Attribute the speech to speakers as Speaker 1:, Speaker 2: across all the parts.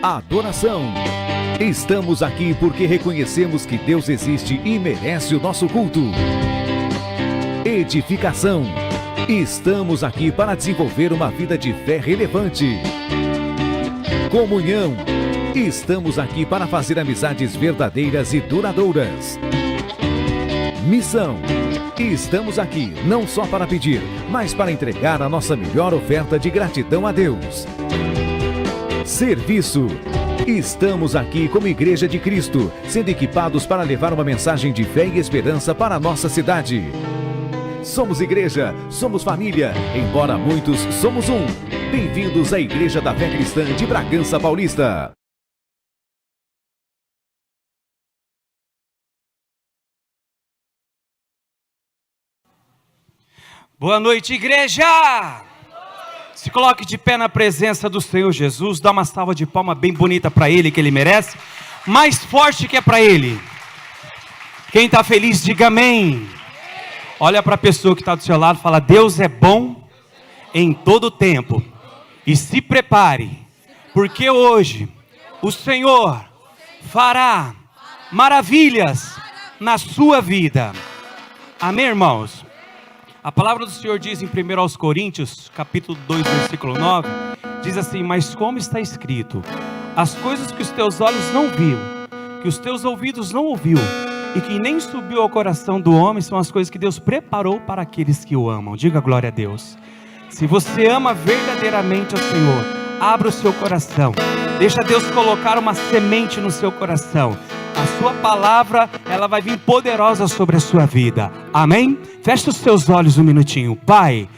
Speaker 1: adoração. Estamos aqui porque reconhecemos que Deus existe e merece o nosso culto. Edificação. Estamos aqui para desenvolver uma vida de fé relevante. Comunhão. Estamos aqui para fazer amizades verdadeiras e duradouras. Missão. Estamos aqui não só para pedir, mas para entregar a nossa melhor oferta de gratidão a Deus. Serviço. Estamos aqui como Igreja de Cristo, sendo equipados para levar uma mensagem de fé e esperança para a nossa cidade. Somos igreja, somos família, embora muitos somos um. Bem-vindos à Igreja da Fé Cristã de Bragança Paulista.
Speaker 2: Boa noite, igreja! Se coloque de pé na presença do Senhor Jesus, dá uma salva de palmas bem bonita para Ele, que Ele merece, mais forte que é para Ele. Quem está feliz, diga amém. Olha para a pessoa que está do seu lado e fala: Deus é bom em todo tempo. E se prepare, porque hoje o Senhor fará maravilhas na sua vida. Amém, irmãos? A palavra do Senhor diz em 1 Coríntios, capítulo 2, versículo 9, diz assim: mas como está escrito, as coisas que os teus olhos não viram, que os teus ouvidos não ouviu, e que nem subiu ao coração do homem, são as coisas que Deus preparou para aqueles que o amam. Diga glória a Deus. Se você ama verdadeiramente ao Senhor, abra o seu coração, deixa Deus colocar uma semente no seu coração. A sua palavra, ela vai vir poderosa sobre a sua vida. Amém? Feche os seus olhos um minutinho. Pai,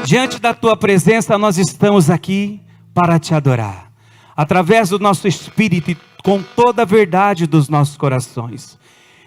Speaker 2: diante da tua presença nós estamos aqui para te adorar, através do nosso espírito e com toda a verdade dos nossos corações.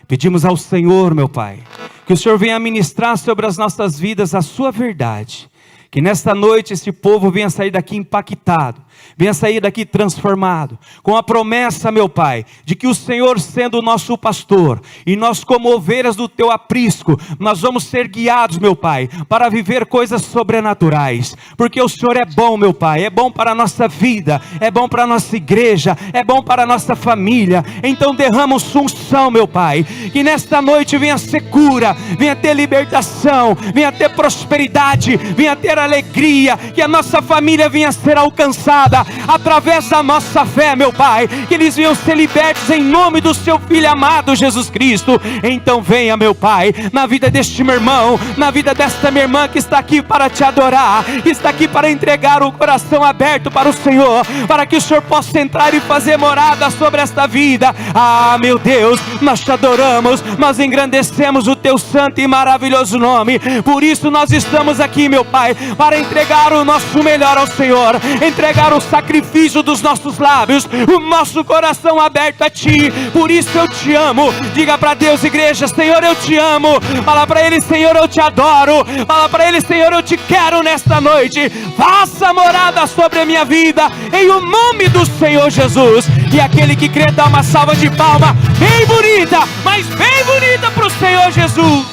Speaker 2: Pedimos ao Senhor, meu Pai, que o Senhor venha ministrar sobre as nossas vidas a sua verdade. Que nesta noite esse povo venha sair daqui impactado, venha sair daqui transformado, com a promessa, meu Pai, de que o Senhor sendo o nosso pastor, e nós como ovelhas do teu aprisco, nós vamos ser guiados, meu Pai, para viver coisas sobrenaturais, porque o Senhor é bom, meu Pai, é bom para a nossa vida, é bom para a nossa igreja, é bom para a nossa família. Então derrama unção, meu Pai, que nesta noite venha ser cura, venha ter libertação, venha ter prosperidade, venha ter alegria, que a nossa família venha ser alcançada através da nossa fé, meu Pai, que eles venham ser libertos em nome do seu Filho amado Jesus Cristo. Então venha, meu Pai, na vida deste meu irmão, na vida desta minha irmã que está aqui para te adorar, que está aqui para entregar o coração aberto para o Senhor, para que o Senhor possa entrar e fazer morada sobre esta vida. Ah, meu Deus, nós te adoramos, nós engrandecemos o teu santo e maravilhoso nome. Por isso nós estamos aqui, meu Pai, para entregar o nosso melhor ao Senhor, entregar o sacrifício dos nossos lábios, o nosso coração aberto a Ti. Por isso eu te amo. Diga para Deus, igreja: Senhor, eu te amo. Fala para Ele: Senhor, eu te adoro. Fala para Ele: Senhor, eu te quero nesta noite. Faça morada sobre a minha vida, em o nome do Senhor Jesus. E aquele que crê, dá uma salva de palma bem bonita, mas bem bonita para o Senhor Jesus.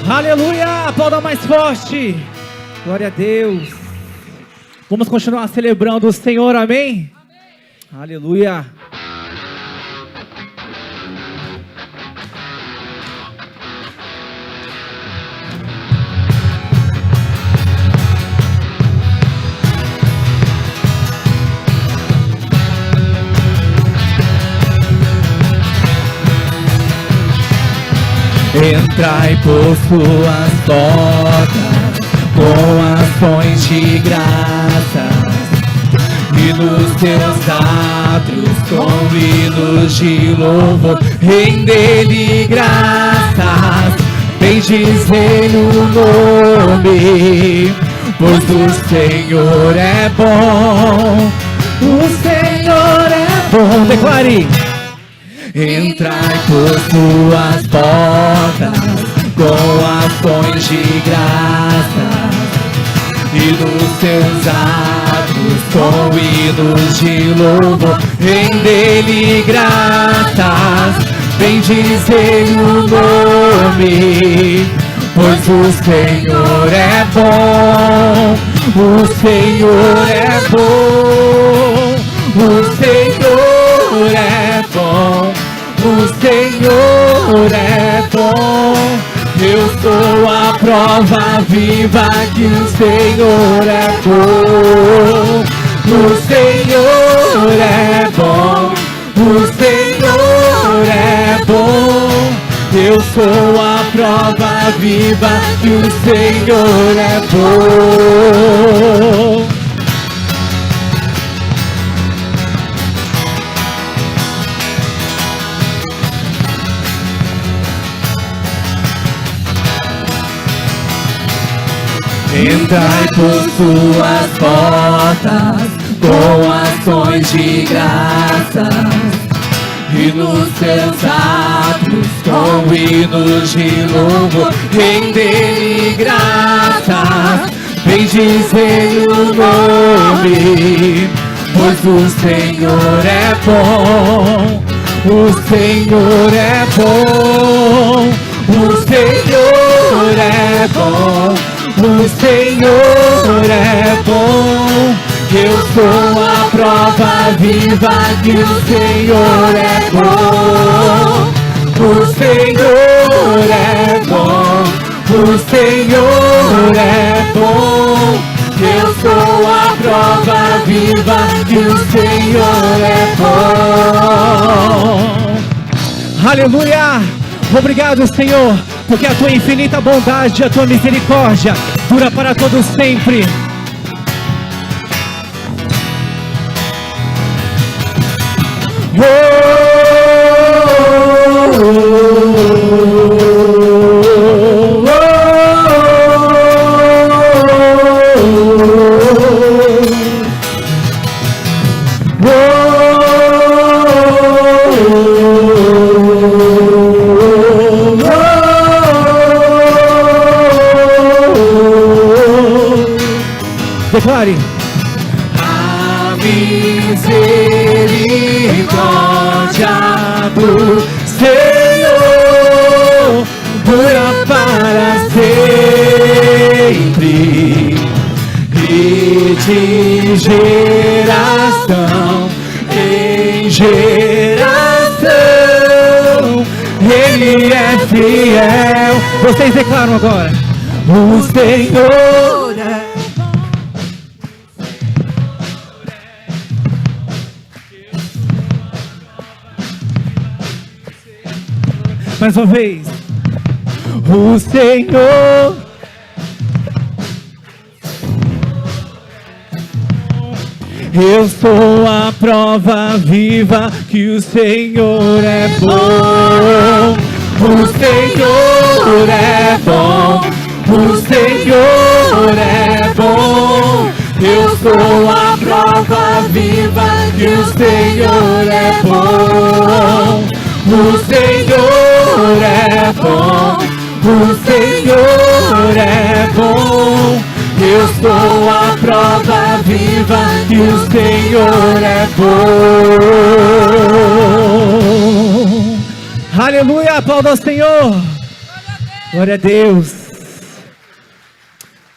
Speaker 3: Aleluia, aplauda mais forte. Glória a Deus. Vamos continuar celebrando o Senhor, amém? Aleluia.
Speaker 4: Entrai por suas portas com ações de graças, e nos teus átrios com hinos de louvor render-lhe graças. Bendize-lhe o nome, pois o Senhor é bom. O Senhor é bom.
Speaker 3: Declare.
Speaker 4: Entrai por suas portas com ações de graça, e dos seus atos com hinos de louvor render-lhe graças. Bendize-lhe o nome, pois o Senhor é bom. O Senhor é bom. O Senhor é bom, o Senhor é bom. Eu sou a prova viva que o Senhor é bom. O Senhor é bom, o Senhor é bom. Eu sou a prova viva que o Senhor é bom. Entrai por suas portas com ações de graças e nos seus atos com hinos de louvor. Render-lhe graças, bendizer o nome, pois o Senhor é bom, o Senhor é bom, o Senhor é bom. O Senhor é bom, eu sou a prova viva que o Senhor é bom. O Senhor é bom, o Senhor é bom. Eu sou a prova viva que o Senhor é bom.
Speaker 3: Aleluia! Obrigado, Senhor, porque a tua infinita bondade, a tua misericórdia dura para todos sempre. Declare.
Speaker 4: A misericórdia do Senhor dura para sempre, e de geração em geração Ele é fiel.
Speaker 3: Vocês declaram agora.
Speaker 4: O Senhor é.
Speaker 3: Mais uma vez. O Senhor. Eu sou a prova viva que o Senhor é bom.
Speaker 4: O Senhor é bom, o Senhor é bom. Eu sou a prova viva que o Senhor é bom. O Senhor é bom, o Senhor é bom. Eu sou a prova viva que o Senhor é bom.
Speaker 3: Aleluia, aplauda ao Senhor. Glória a Deus.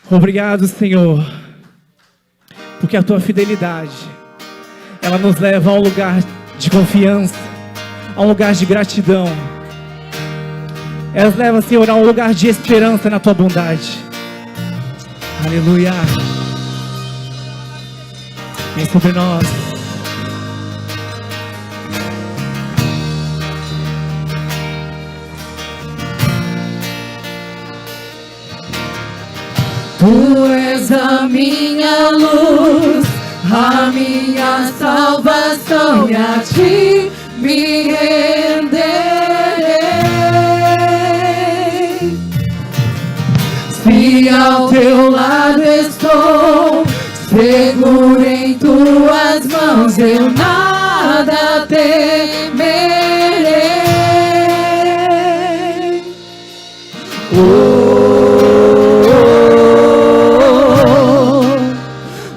Speaker 3: Obrigado, Senhor, porque a tua fidelidade, ela nos leva a um lugar de confiança, a um lugar de gratidão. Ela nos leva, Senhor, a um lugar de esperança na tua bondade. Aleluia. Vem sobre nós.
Speaker 4: Tu és a minha luz, a minha salvação, e a ti me renderei. Se ao teu lado estou, seguro em tuas mãos, eu nada temerei.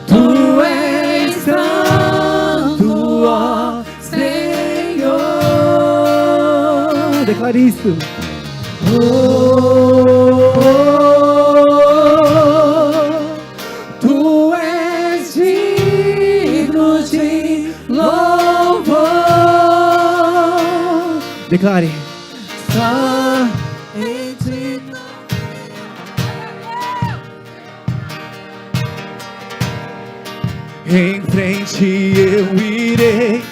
Speaker 4: Tu és santo, ó Senhor.
Speaker 3: Declare isso.
Speaker 4: Tu és digno de
Speaker 3: declare.
Speaker 4: Só em ti.
Speaker 3: Em frente eu irei.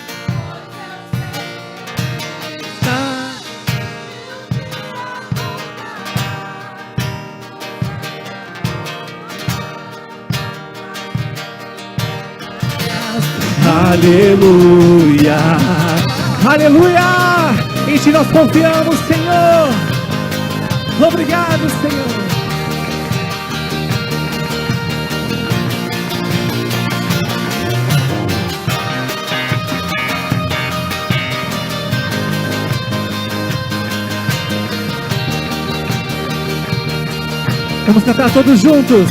Speaker 3: Aleluia, aleluia, em ti nós confiamos, Senhor. Obrigado, Senhor. Vamos cantar todos juntos.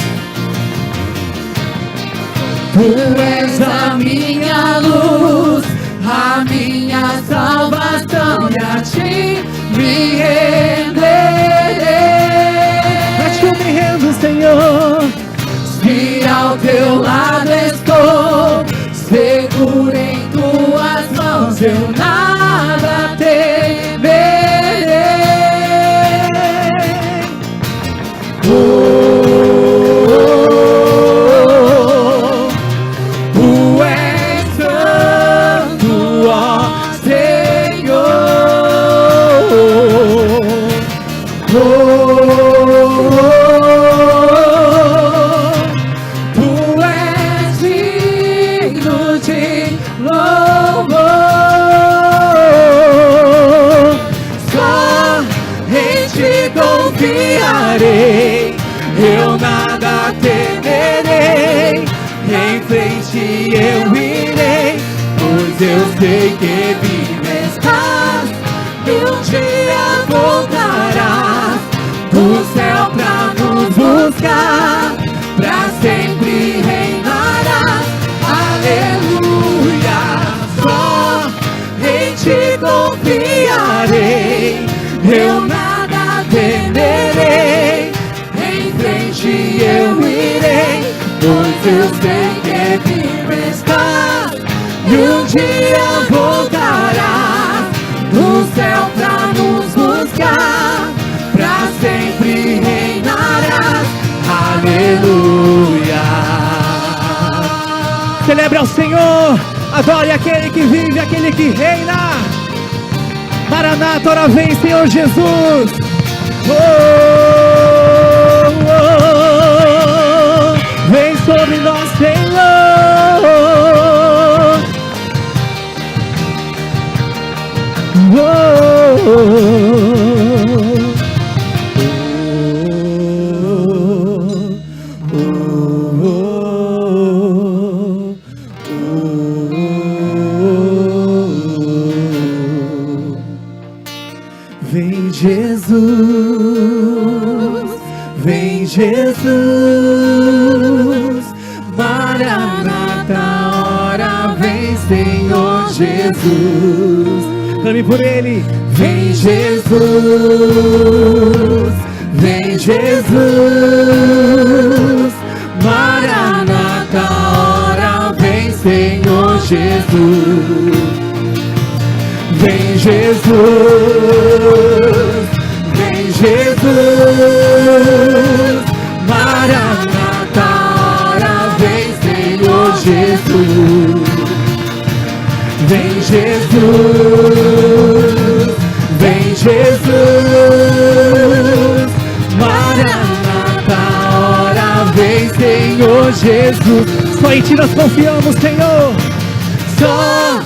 Speaker 4: Tu és a minha luz, a minha salvação, e a ti me renderei.
Speaker 3: A ti eu me rendo, Senhor.
Speaker 4: Se ao teu lado estou, seguro em tuas mãos, eu nada temerei.
Speaker 3: Eu nada temerei, em frente eu irei, pois eu sei que vive estás, e um dia voltarás do céu pra nos buscar, pra sempre reinarás. Aleluia, só em ti confiarei, eu nada temerei, em frente eu irei, pois eu sei que vivo estás, e um dia voltarás do céu pra nos buscar, pra sempre reinarás. Aleluia. Celebre ao Senhor, adore aquele que vive, aquele que reina. Maranata, ora vem, Senhor Jesus. Vem sobre nós, Senhor. Vem Jesus, vem Jesus, Maranata, ora vem Senhor Jesus. Clame por Ele. Vem Jesus, vem Jesus, Maranata, ora vem Senhor Jesus. Vem Jesus, vem Jesus, Maranata, ora vem Senhor Jesus. Vem Jesus, vem Jesus, Maranata, ora vem Senhor Jesus. Só em ti nós confiamos, Senhor. Só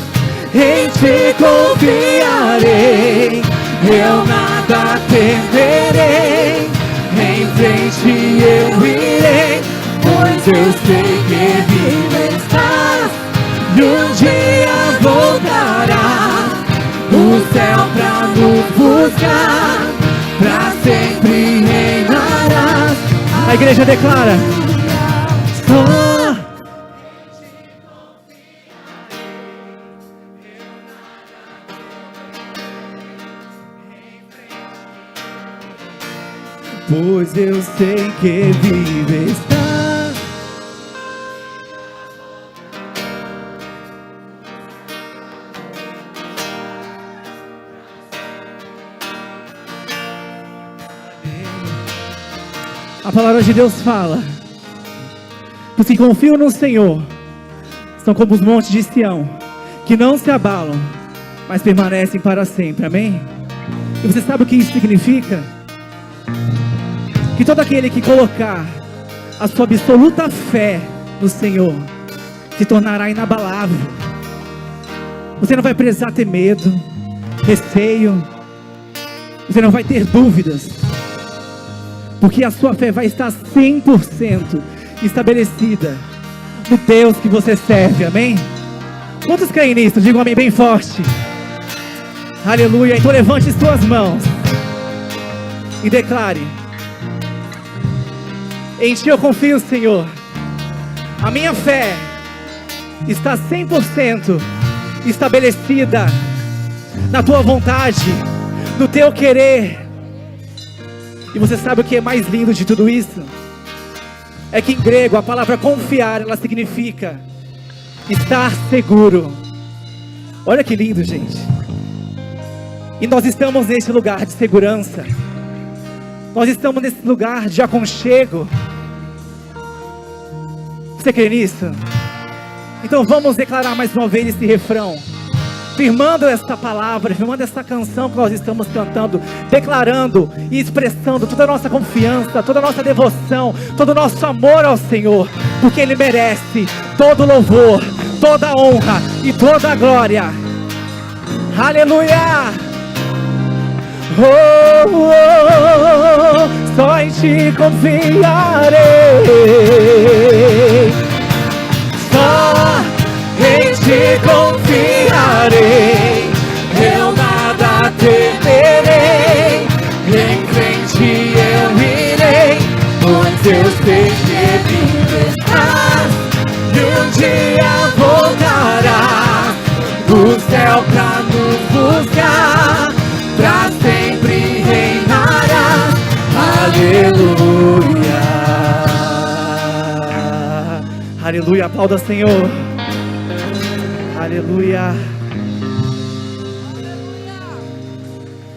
Speaker 3: em ti confiarei, eu nada temerei, em frente eu irei, pois eu sei que vivo estás, e um dia voltará o céu pra nos buscar, pra sempre reinarás. A igreja declara. Pois eu sei que vive está. A palavra de Deus fala que os que confiam no Senhor são como os montes de Sião, que não se abalam, mas permanecem para sempre. Amém? E você sabe o que isso significa? Que todo aquele que colocar a sua absoluta fé no Senhor se tornará inabalável. Você não vai precisar ter medo, receio. Você não vai ter dúvidas, porque a sua fé vai estar 100% estabelecida no Deus que você serve. Amém? Quantos creem nisso? Digam amém bem forte. Aleluia. Então levante suas mãos e declare: em Ti eu confio, Senhor. A minha fé está 100% estabelecida na Tua vontade, no Teu querer. E você sabe o que é mais lindo de tudo isso? É que em grego a palavra confiar, ela significa estar seguro. Olha que lindo, gente. E nós estamos nesse lugar de segurança. Nós estamos nesse lugar de aconchego. Você crê nisso? Então vamos declarar mais uma vez esse refrão, firmando esta palavra, firmando essa canção que nós estamos cantando, declarando e expressando toda a nossa confiança, toda a nossa devoção, todo o nosso amor ao Senhor, porque Ele merece todo louvor, toda honra e toda glória. Aleluia! Oh, oh, oh, só em Ti confiarei, só em Ti confiarei, eu nada temerei, em frente eu irei, pois eu sei que vivo estás, e um dia voltará do céu pra nos buscar, pra sempre reinará. Aleluia. Aleluia, aplauda o Senhor. Aleluia.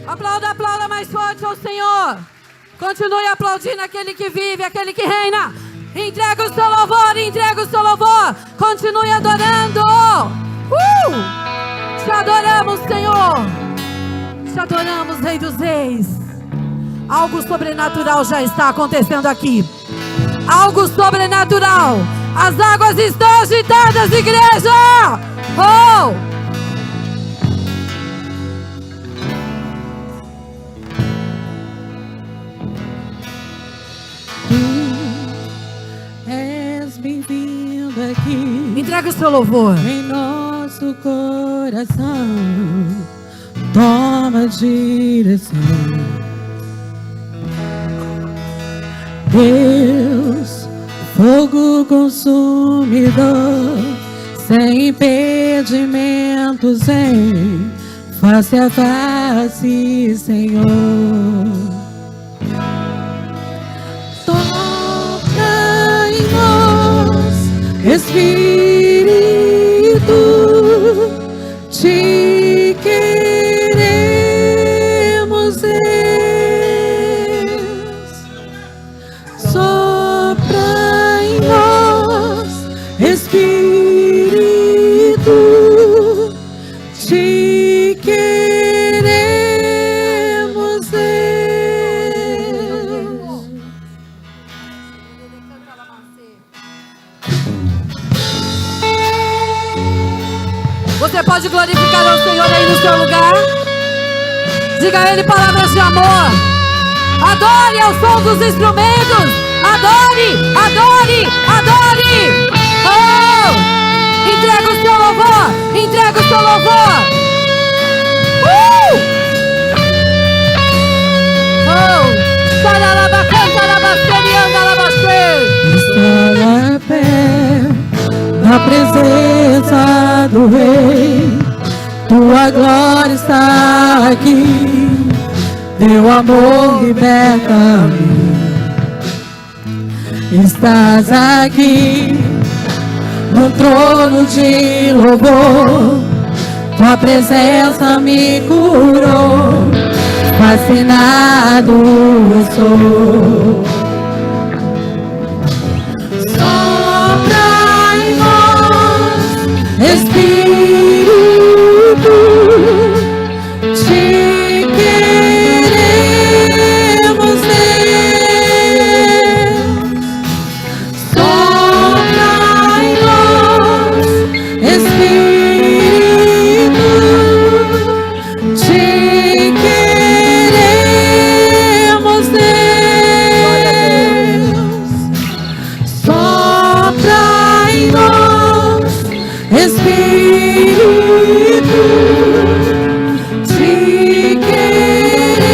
Speaker 5: Aplauda, aplauda mais forte ao Senhor. Continue aplaudindo aquele que vive, aquele que reina. Entrega o seu louvor, entrega o seu louvor. Continue adorando. Te adoramos, Senhor. Te adoramos, Rei dos Reis. Algo sobrenatural já está acontecendo aqui. Algo sobrenatural. As águas estão agitadas, igreja.
Speaker 4: Tu és bem-vindo aqui.
Speaker 5: Entrega o seu louvor.
Speaker 4: Em nosso coração, toma direção. Deus, fogo consumidor, sem impedimentos, em face a face, Senhor. Toca em nós, Espírito, Te queremos, Deus. Sopra em nós, Espírito, Te queremos, Deus.
Speaker 5: Você pode glorificar ao Senhor aí no seu lugar. Diga a Ele palavras de amor. Adore ao som dos instrumentos. Adore, adore, adore. Entrega o seu louvor. Entrega o seu louvor.
Speaker 4: Estar a pé na presença do Rei, Tua glória está aqui, Teu amor liberta-me. Estás aqui no trono de louvor, Tua presença me curou, fascinado eu sou. Espírito, te queremos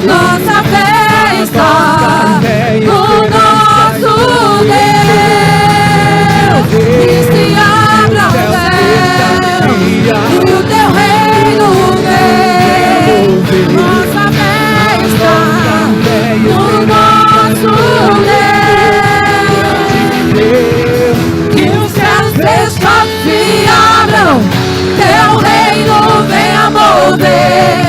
Speaker 4: nossa fé está no nosso Deus. Que se abra o céu e o teu reino vem. Nossa fé está no nosso Deus. Que os céus fechados se abram, teu reino venha mover.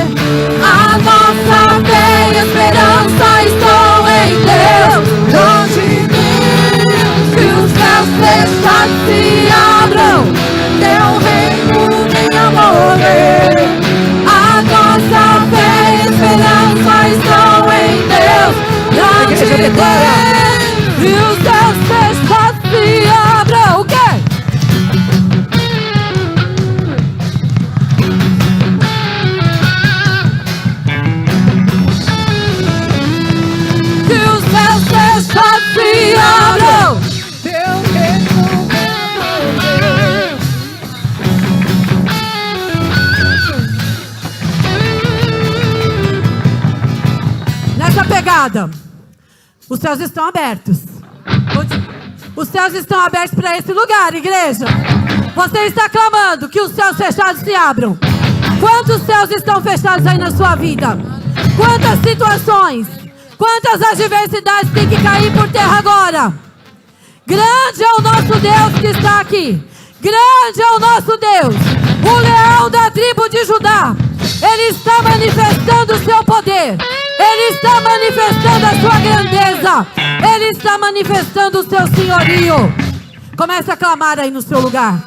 Speaker 4: A nossa fé e esperança estão em Deus, grande Deus. Que os céus fechados se abram, teu reino venha mover. A nossa fé e esperança estão em Deus, grande Deus. E os céus fechados se abram, o quê? Se abram, teu reino venha mover.
Speaker 5: Nessa pegada, os céus estão abertos. Os céus estão abertos para esse lugar, igreja. Você está clamando que os céus fechados se abram. Quantos céus estão fechados aí na sua vida? Quantas situações? Quantas adversidades tem que cair por terra agora? Grande é o nosso Deus que está aqui. Grande é o nosso Deus, o leão da tribo de Judá. Ele está manifestando o seu poder. Ele está manifestando a sua grandeza. Ele está manifestando o seu senhorio. Comece a clamar aí no seu lugar.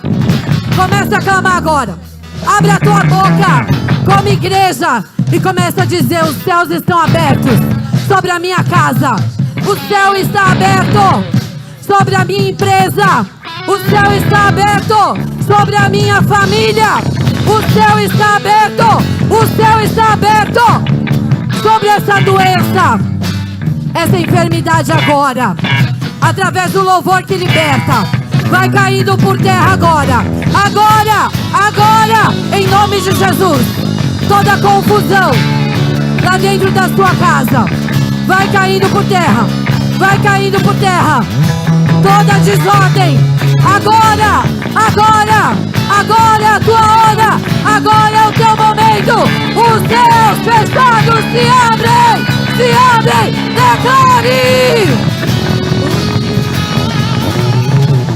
Speaker 5: Comece a clamar agora. Abre a tua boca como igreja e comece a dizer: os céus estão abertos sobre a minha casa. O céu está aberto sobre a minha empresa. O céu está aberto sobre a minha família. O céu está aberto. O céu está aberto sobre essa doença, essa enfermidade agora. Através do louvor que liberta, vai caindo por terra agora. Agora, agora, em nome de Jesus. Toda confusão lá dentro da sua casa vai caindo por terra. Vai caindo por terra. Toda desordem. Agora, agora, agora é a tua hora. Agora é o teu momento. Os céus fechados se abrem. Se abrem. Declare.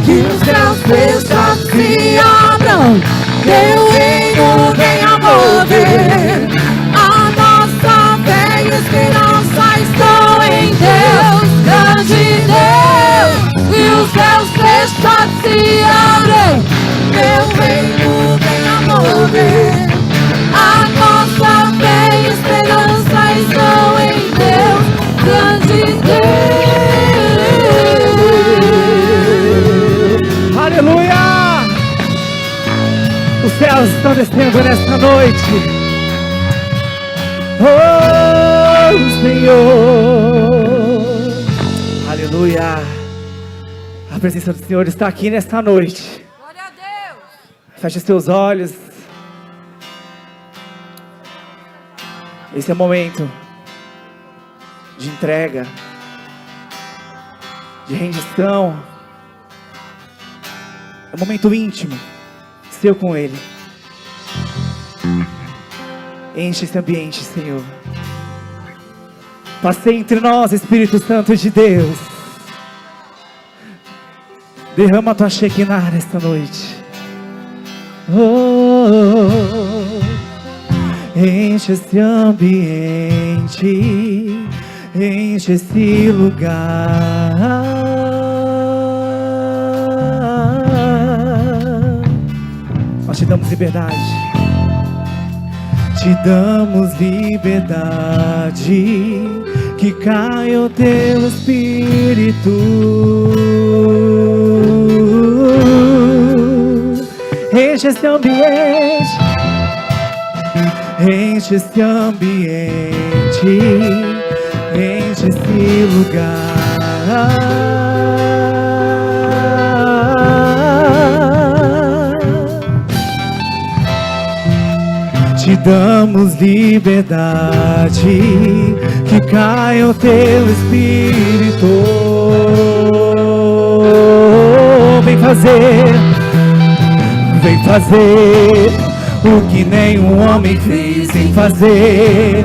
Speaker 4: Que os céus fechados se abram, teu reino venha mover. A nossa fé e esperança estão em Deus, grande Deus. E os céus fechados se abrem, teu reino venha mover. A nossa fé e esperança estão em Deus, grande Deus.
Speaker 3: Aleluia! Os céus estão descendo nesta noite. Oh, Senhor! Aleluia! A presença do Senhor está aqui nesta noite.
Speaker 5: Glória a Deus.
Speaker 3: Feche seus olhos. Esse é o momento de entrega, de rendição. É um momento íntimo, seu com Ele. Enche esse ambiente, Senhor. Passei entre nós, Espírito Santo de Deus. Derrama a tua Shekinah nesta noite. Enche esse ambiente, enche esse lugar. Nós te damos liberdade. Te damos liberdade, que caia o teu Espírito. Enche esse ambiente, enche esse ambiente, enche esse lugar. Te damos liberdade, que caia o teu Espírito. Vem fazer o que nenhum homem fez. Vem fazer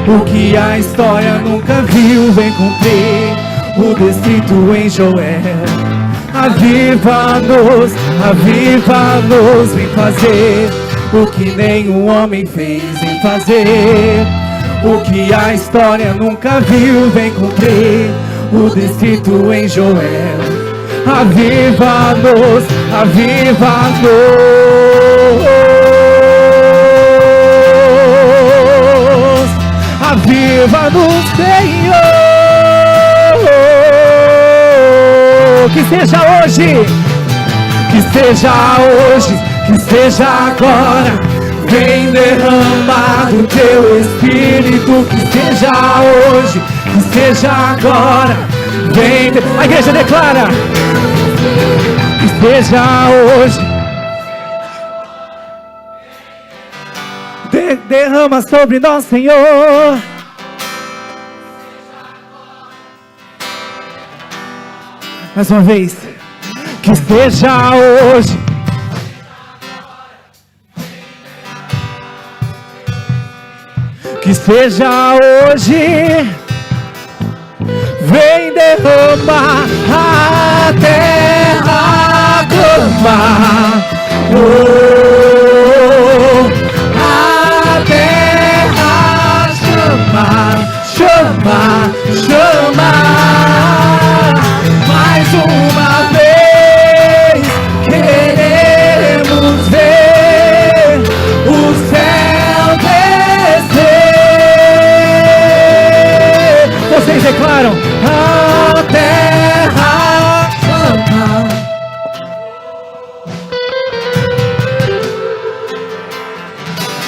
Speaker 3: o que a história nunca viu. Vem cumprir o descrito em Joel. Aviva-nos, aviva-nos. Vem fazer o que nenhum homem fez. Vem fazer o que a história nunca viu. Vem cumprir o descrito em Joel. Aviva-nos, aviva-nos, aviva-nos, Senhor. Que seja hoje, que seja hoje, que seja agora. Vem derramar do teu Espírito. Que seja hoje, que seja agora. Vem, a igreja declara. Que seja hoje. Derrama sobre nós, Senhor. Mais uma vez. Que seja hoje. Que seja hoje. Vem derramar a terra, clamar. A terra chama, chama. Mais uma vez queremos ver o céu descer. Vocês declaram: a terra chama.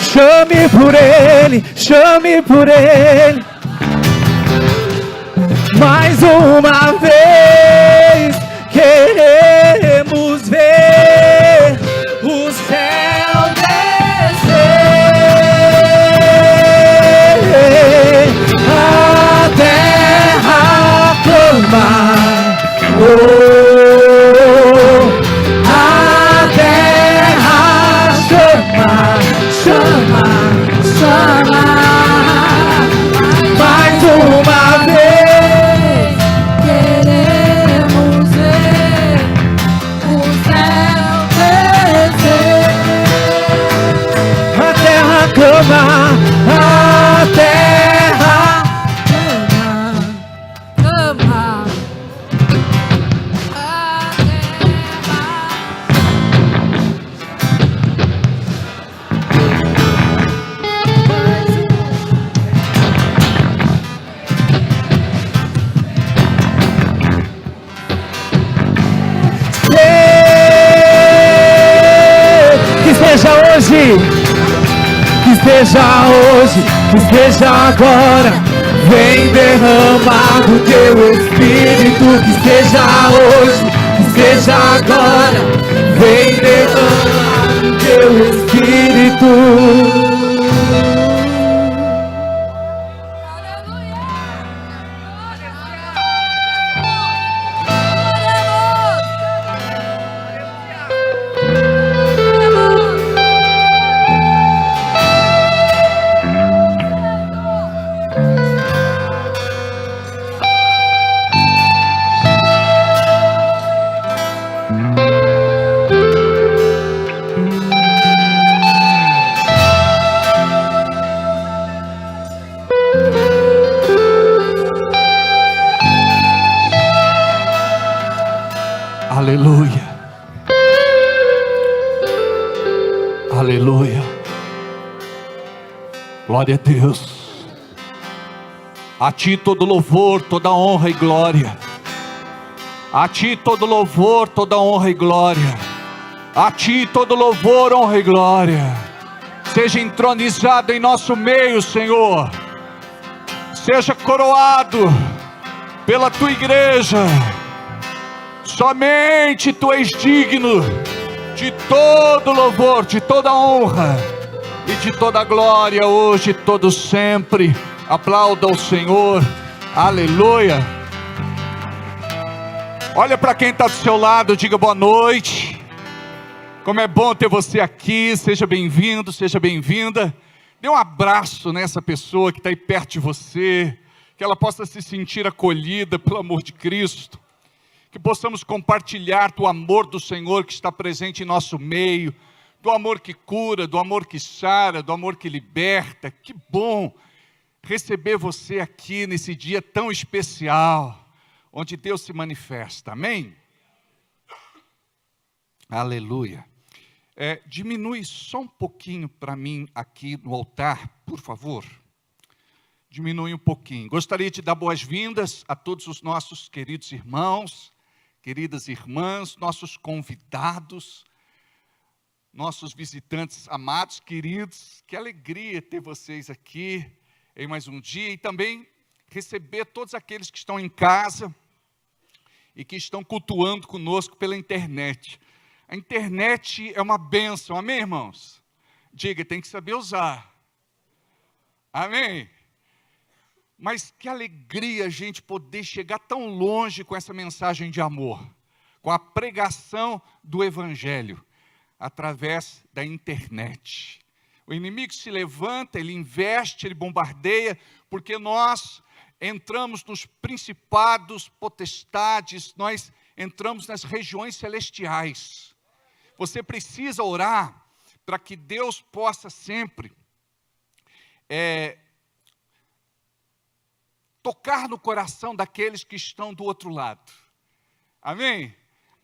Speaker 3: Chame por Ele, chame por Ele. Mais uma vez queremos ver o céu descer. A terra clama. A terra chama, chama, chama. Mais uma vez queremos ver o céu descer. A terra clama, a terra clama, que seja hoje, que seja agora. Vem derramar do teu Espírito. Que seja hoje, que seja agora. Vem derramar do teu Espírito.
Speaker 6: Aleluia. Glória a Deus. A Ti todo louvor, toda honra e glória. A Ti todo louvor, toda honra e glória. A Ti todo louvor, honra e glória. Seja entronizado em nosso meio, Senhor. Seja coroado pela Tua igreja. Somente Tu és digno de todo louvor, de toda honra e de toda glória, hoje e todo sempre. Aplauda o Senhor. Aleluia. Olha para quem está do seu lado, diga boa noite. Como é bom ter você aqui. Seja bem-vindo, seja bem-vinda. Dê um abraço nessa pessoa que está aí perto de você, que ela possa se sentir acolhida pelo amor de Cristo, que possamos compartilhar do amor do Senhor que está presente em nosso meio, do amor que cura, do amor que sara, do amor que liberta. Que bom receber você aqui nesse dia tão especial, onde Deus se manifesta, amém? Aleluia. Diminui só um pouquinho para mim aqui no altar, por favor. Diminui um pouquinho. Gostaria de dar boas-vindas a todos os nossos queridos irmãos, queridas irmãs, nossos convidados, nossos visitantes amados, queridos. Que alegria ter vocês aqui em mais um dia, e também receber todos aqueles que estão em casa e que estão cultuando conosco pela internet. A internet é uma bênção, amém, irmãos? Diga, tem que saber usar. Amém? Mas que alegria a gente poder chegar tão longe com essa mensagem de amor, com a pregação do Evangelho, através da internet. O inimigo se levanta, ele investe, ele bombardeia, porque nós entramos nos principados, potestades, nós entramos nas regiões celestiais. Você precisa orar para que Deus possa sempre tocar no coração daqueles que estão do outro lado. Amém?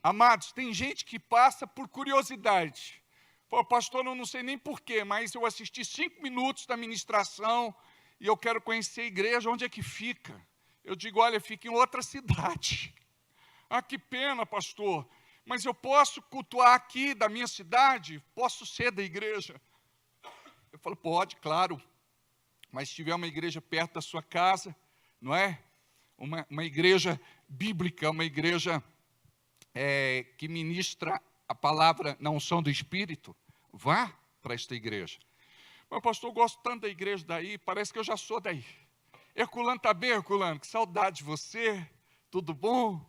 Speaker 6: Amados, tem gente que passa por curiosidade. Pô, pastor, eu não sei nem porquê, mas eu assisti 5 minutos da ministração e eu quero conhecer a igreja, onde é que fica? Eu digo, olha, fica em outra cidade. Ah, que pena, pastor, mas eu posso cultuar aqui da minha cidade? Posso ser da igreja? Eu falo, pode, claro, mas se tiver uma igreja perto da sua casa, não é? Uma igreja bíblica, uma igreja que ministra a palavra na unção do Espírito, vá para esta igreja. Mas pastor, eu gosto tanto da igreja daí, parece que eu já sou daí. Herculano está bem, Herculano? Que saudade de você, tudo bom?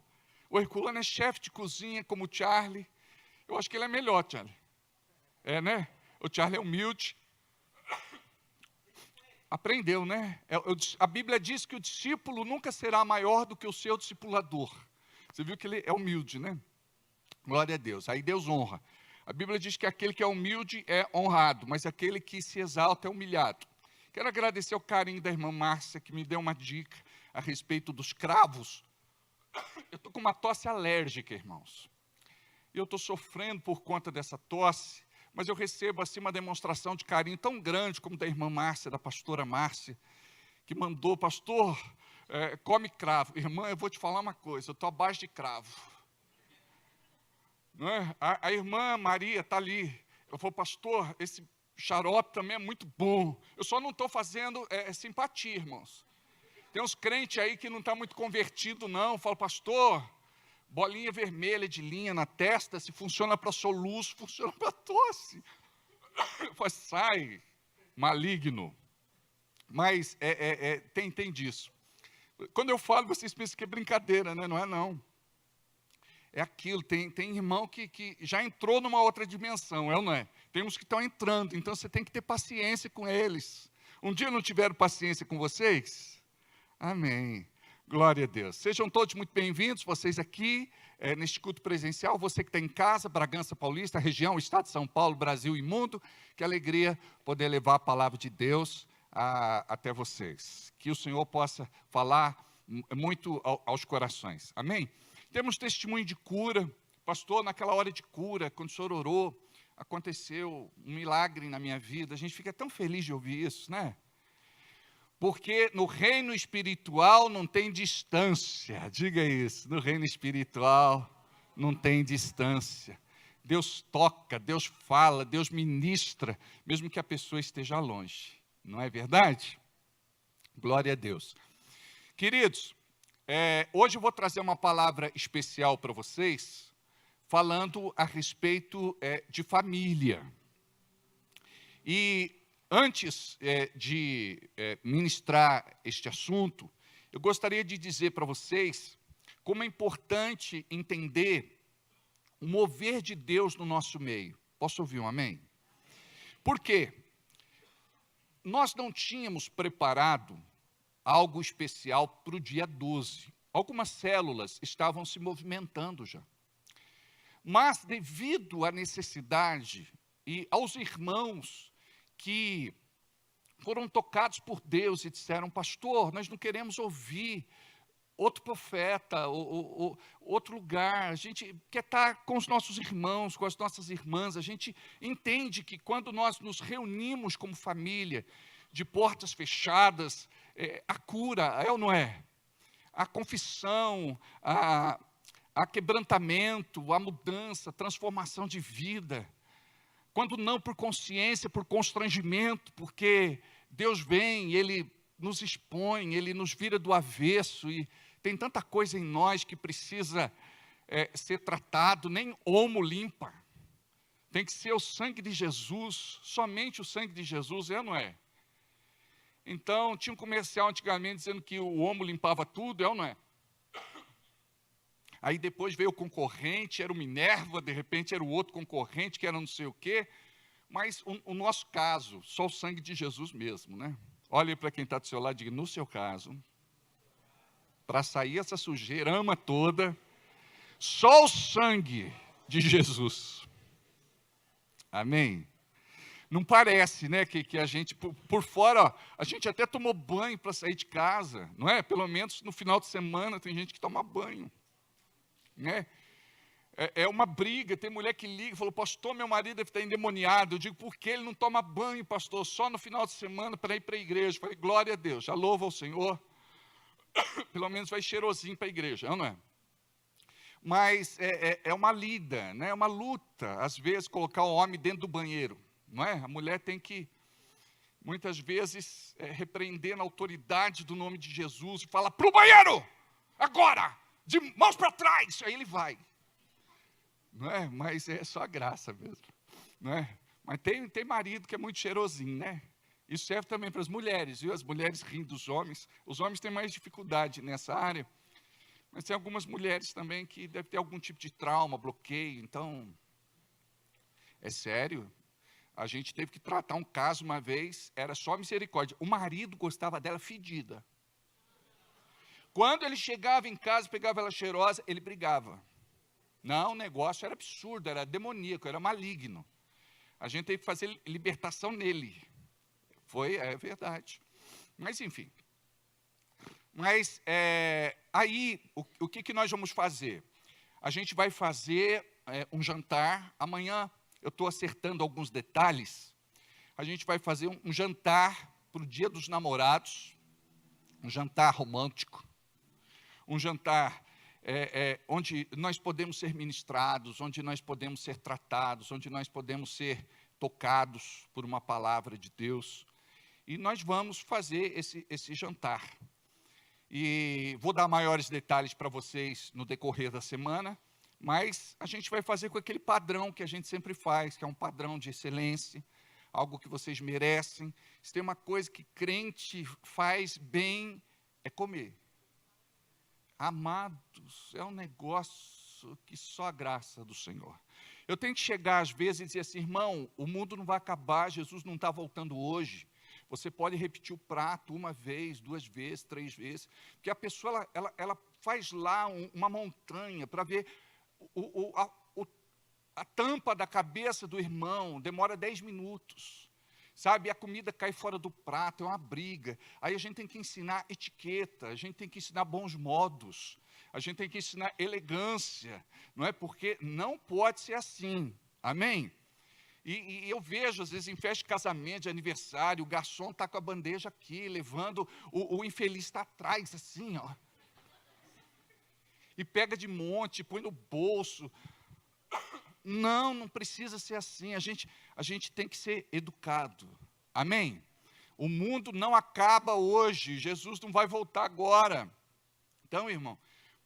Speaker 6: O Herculano é chefe de cozinha, como o Charlie. Eu acho que ele é melhor, Charlie. Né? O Charlie é humilde. Aprendeu, né? A Bíblia diz que o discípulo nunca será maior do que o seu discipulador. Você viu que ele é humilde, né? Glória a Deus. Aí Deus honra. A Bíblia diz que aquele que é humilde é honrado, mas aquele que se exalta é humilhado. Quero agradecer o carinho da irmã Márcia, que me deu uma dica a respeito dos cravos. Eu estou com uma tosse alérgica, irmãos. E eu estou sofrendo por conta dessa tosse, mas eu recebo assim uma demonstração de carinho tão grande como da irmã Márcia, da pastora Márcia, que mandou, pastor, come cravo. Irmã, eu vou te falar uma coisa, eu estou abaixo de cravo. Não é? A irmã Maria está ali. Eu falo, pastor, esse xarope também é muito bom. Eu só não estou fazendo simpatia, irmãos. Tem uns crentes aí que não estão muito convertidos, não. Eu falo, pastor, bolinha vermelha de linha na testa, se funciona para soluço, funciona para tosse. Eu falo, sai, maligno. Mas tem disso. Quando eu falo, vocês pensam que é brincadeira, né? Não é não. É aquilo, tem irmão que já entrou numa outra dimensão, não é? Tem uns que estão entrando, então você tem que ter paciência com eles. Um dia não tiveram paciência com vocês? Amém. Glória a Deus. Sejam todos muito bem-vindos, vocês aqui, neste culto presencial, você que está em casa, Bragança Paulista, região, estado de São Paulo, Brasil e mundo, que alegria poder levar a palavra de Deus até vocês. Que o Senhor possa falar muito aos corações. Amém? Temos testemunho de cura. Pastor, naquela hora de cura, quando o senhor orou, aconteceu um milagre na minha vida. A gente fica tão feliz de ouvir isso, né? Porque no reino espiritual não tem distância. Diga isso, no reino espiritual não tem distância. Deus toca, Deus fala, Deus ministra, mesmo que a pessoa esteja longe. Não é verdade? Glória a Deus. Queridos, hoje eu vou trazer uma palavra especial para vocês, falando a respeito de família. E antes de ministrar este assunto, eu gostaria de dizer para vocês como é importante entender o mover de Deus no nosso meio. Posso ouvir um amém? Por quê? Nós não tínhamos preparado algo especial para o dia 12. Algumas células estavam se movimentando já. Mas, devido à necessidade e aos irmãos que foram tocados por Deus e disseram: pastor, nós não queremos ouvir outro profeta, ou outro lugar, a gente quer estar com os nossos irmãos, com as nossas irmãs. A gente entende que quando nós nos reunimos como família, de portas fechadas, a cura, é ou não é? A confissão, a quebrantamento, a mudança, a transformação de vida. Quando não por consciência, por constrangimento, porque Deus vem, Ele nos expõe, Ele nos vira do avesso, e tem tanta coisa em nós que precisa ser tratado, nem homo limpa. Tem que ser o sangue de Jesus, somente o sangue de Jesus, é ou não é? Então, tinha um comercial antigamente dizendo que o homo limpava tudo, é ou não é? Aí depois veio o concorrente, era o Minerva, de repente era o outro concorrente, que era não sei o quê. Mas o nosso caso, só o sangue de Jesus mesmo, né? Olhe para quem está do seu lado e diga: no seu caso, para sair essa sujeirama toda, só o sangue de Jesus. Amém? Não parece, né, que a gente, por fora, ó, a gente até tomou banho para sair de casa, não é? Pelo menos no final de semana tem gente que toma banho, né? É uma briga, tem mulher que liga e falou: pastor, meu marido deve estar endemoniado. Eu digo: por que ele não toma banho, pastor? Só no final de semana para ir para a igreja. Eu falei: glória a Deus, já louva ao Senhor. Pelo menos vai cheirosinho para a igreja, não é? Mas é uma lida, né? É uma luta, às vezes, colocar o homem dentro do banheiro, não é? A mulher tem que, muitas vezes, repreender na autoridade do nome de Jesus e falar: para o banheiro, agora, de mãos para trás. Aí ele vai. Não é? Mas é só graça mesmo, não é? Mas tem marido que é muito cheirosinho, né? Isso serve também para as mulheres, viu? As mulheres riem dos homens. Os homens têm mais dificuldade nessa área, mas tem algumas mulheres também que devem ter algum tipo de trauma, bloqueio. Então, é sério. A gente teve que tratar um caso uma vez, era só misericórdia. O marido gostava dela fedida. Quando ele chegava em casa, pegava ela cheirosa, ele brigava. Não, o negócio era absurdo, era demoníaco, era maligno. A gente teve que fazer libertação nele. É verdade. Mas, enfim. Mas, aí, o que nós vamos fazer? A gente vai fazer um jantar. Amanhã, eu estou acertando alguns detalhes. A gente vai fazer um jantar para o Dia dos Namorados. Um jantar romântico. Um jantar onde nós podemos ser ministrados, onde nós podemos ser tratados, onde nós podemos ser tocados por uma palavra de Deus. E nós vamos fazer esse jantar. E vou dar maiores detalhes para vocês no decorrer da semana, mas a gente vai fazer com aquele padrão que a gente sempre faz, que é um padrão de excelência, algo que vocês merecem. Se tem uma coisa que crente faz bem, é comer. Amados, é um negócio que só a graça do Senhor. Eu tenho que chegar às vezes e dizer assim: irmão, o mundo não vai acabar, Jesus não está voltando hoje. Você pode repetir o prato uma vez, 2 vezes, 3 vezes, porque a pessoa ela faz lá uma montanha para ver a tampa da cabeça do irmão, demora 10 minutos. Sabe, a comida cai fora do prato, é uma briga. Aí a gente tem que ensinar etiqueta, a gente tem que ensinar bons modos, a gente tem que ensinar elegância, não é? Porque não pode ser assim, amém? E eu vejo, às vezes, em festa de casamento, de aniversário, o garçom está com a bandeja aqui, levando, o infeliz está atrás, assim, ó. E pega de monte, põe no bolso. Não, não precisa ser assim. A gente tem que ser educado. Amém? O mundo não acaba hoje. Jesus não vai voltar agora. Então, irmão,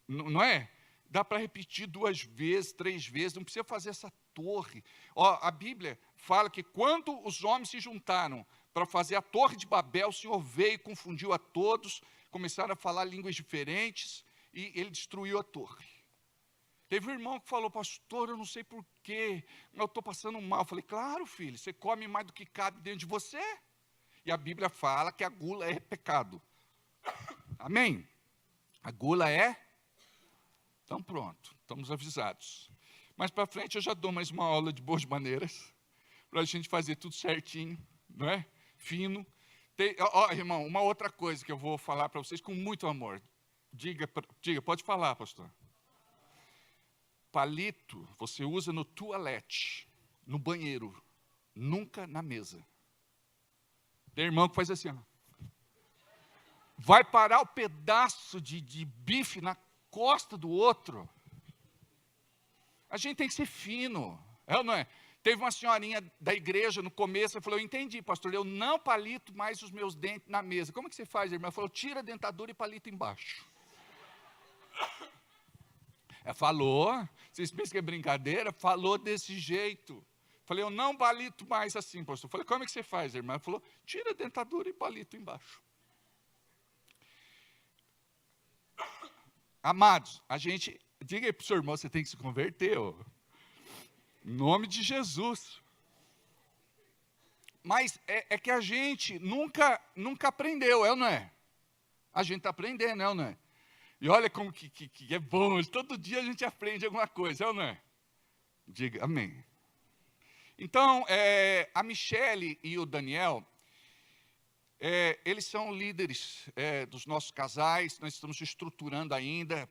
Speaker 6: não é? Dá para repetir 2 vezes, 3 vezes. Não precisa fazer essa torre. Ó, a Bíblia fala que quando os homens se juntaram para fazer a torre de Babel, o Senhor veio e confundiu a todos. Começaram a falar línguas diferentes. E ele destruiu a torre. Teve um irmão que falou, pastor, eu não sei porquê, mas eu estou passando mal. Eu falei, claro, filho, você come mais do que cabe dentro de você. E a Bíblia fala que a gula é pecado. Amém? A gula é? Então pronto, estamos avisados. Mais para frente eu já dou mais uma aula de boas maneiras, para a gente fazer tudo certinho, não é? Fino. Irmão, uma outra coisa que eu vou falar para vocês com muito amor. Diga, pode falar, pastor. Palito você usa no toalete, no banheiro, nunca na mesa. Tem irmão que faz assim, ó. Vai parar o pedaço de bife na costa do outro. A gente tem que ser fino, é ou não é? Teve uma senhorinha da igreja no começo, ela falou, eu entendi, pastor, eu não palito mais os meus dentes na mesa. Como é que você faz, irmão? Ela falou, tira a dentadura e palito embaixo. Ela falou, vocês pensam que é brincadeira? Falou desse jeito. Falei, eu não palito mais assim, pastor. Falei, como é que você faz, irmã? Ela falou, tira a dentadura e palito embaixo. Amados, diga aí para o seu irmão, você tem que se converter, ó. Em nome de Jesus. Mas é que a gente nunca aprendeu, é ou não é? A gente está aprendendo, é ou não é? E olha como que é bom, todo dia a gente aprende alguma coisa, é ou não é? Diga amém. Então, a Michele e o Daniel, eles são líderes dos nossos casais, nós estamos estruturando ainda.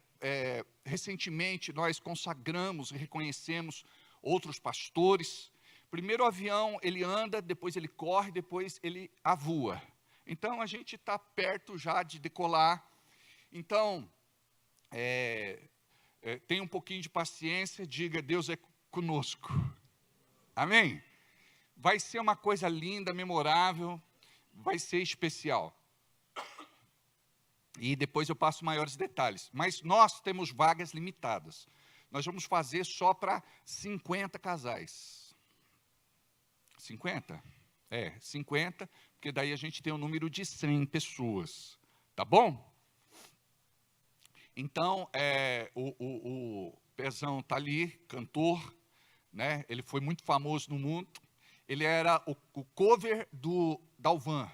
Speaker 6: Recentemente, nós consagramos e reconhecemos outros pastores. Primeiro o avião, ele anda, depois ele corre, depois ele voa. Então, a gente está perto já de decolar. Então, tenha um pouquinho de paciência, diga, Deus é conosco. Amém? Vai ser uma coisa linda, memorável, vai ser especial. E depois eu passo maiores detalhes. Mas nós temos vagas limitadas. Nós vamos fazer só para 50 casais. 50? 50, porque daí a gente tem um número de 100 pessoas. Tá bom? Então, o Pezão está ali, cantor, né? Ele foi muito famoso no mundo. Ele era o cover do Dalvan.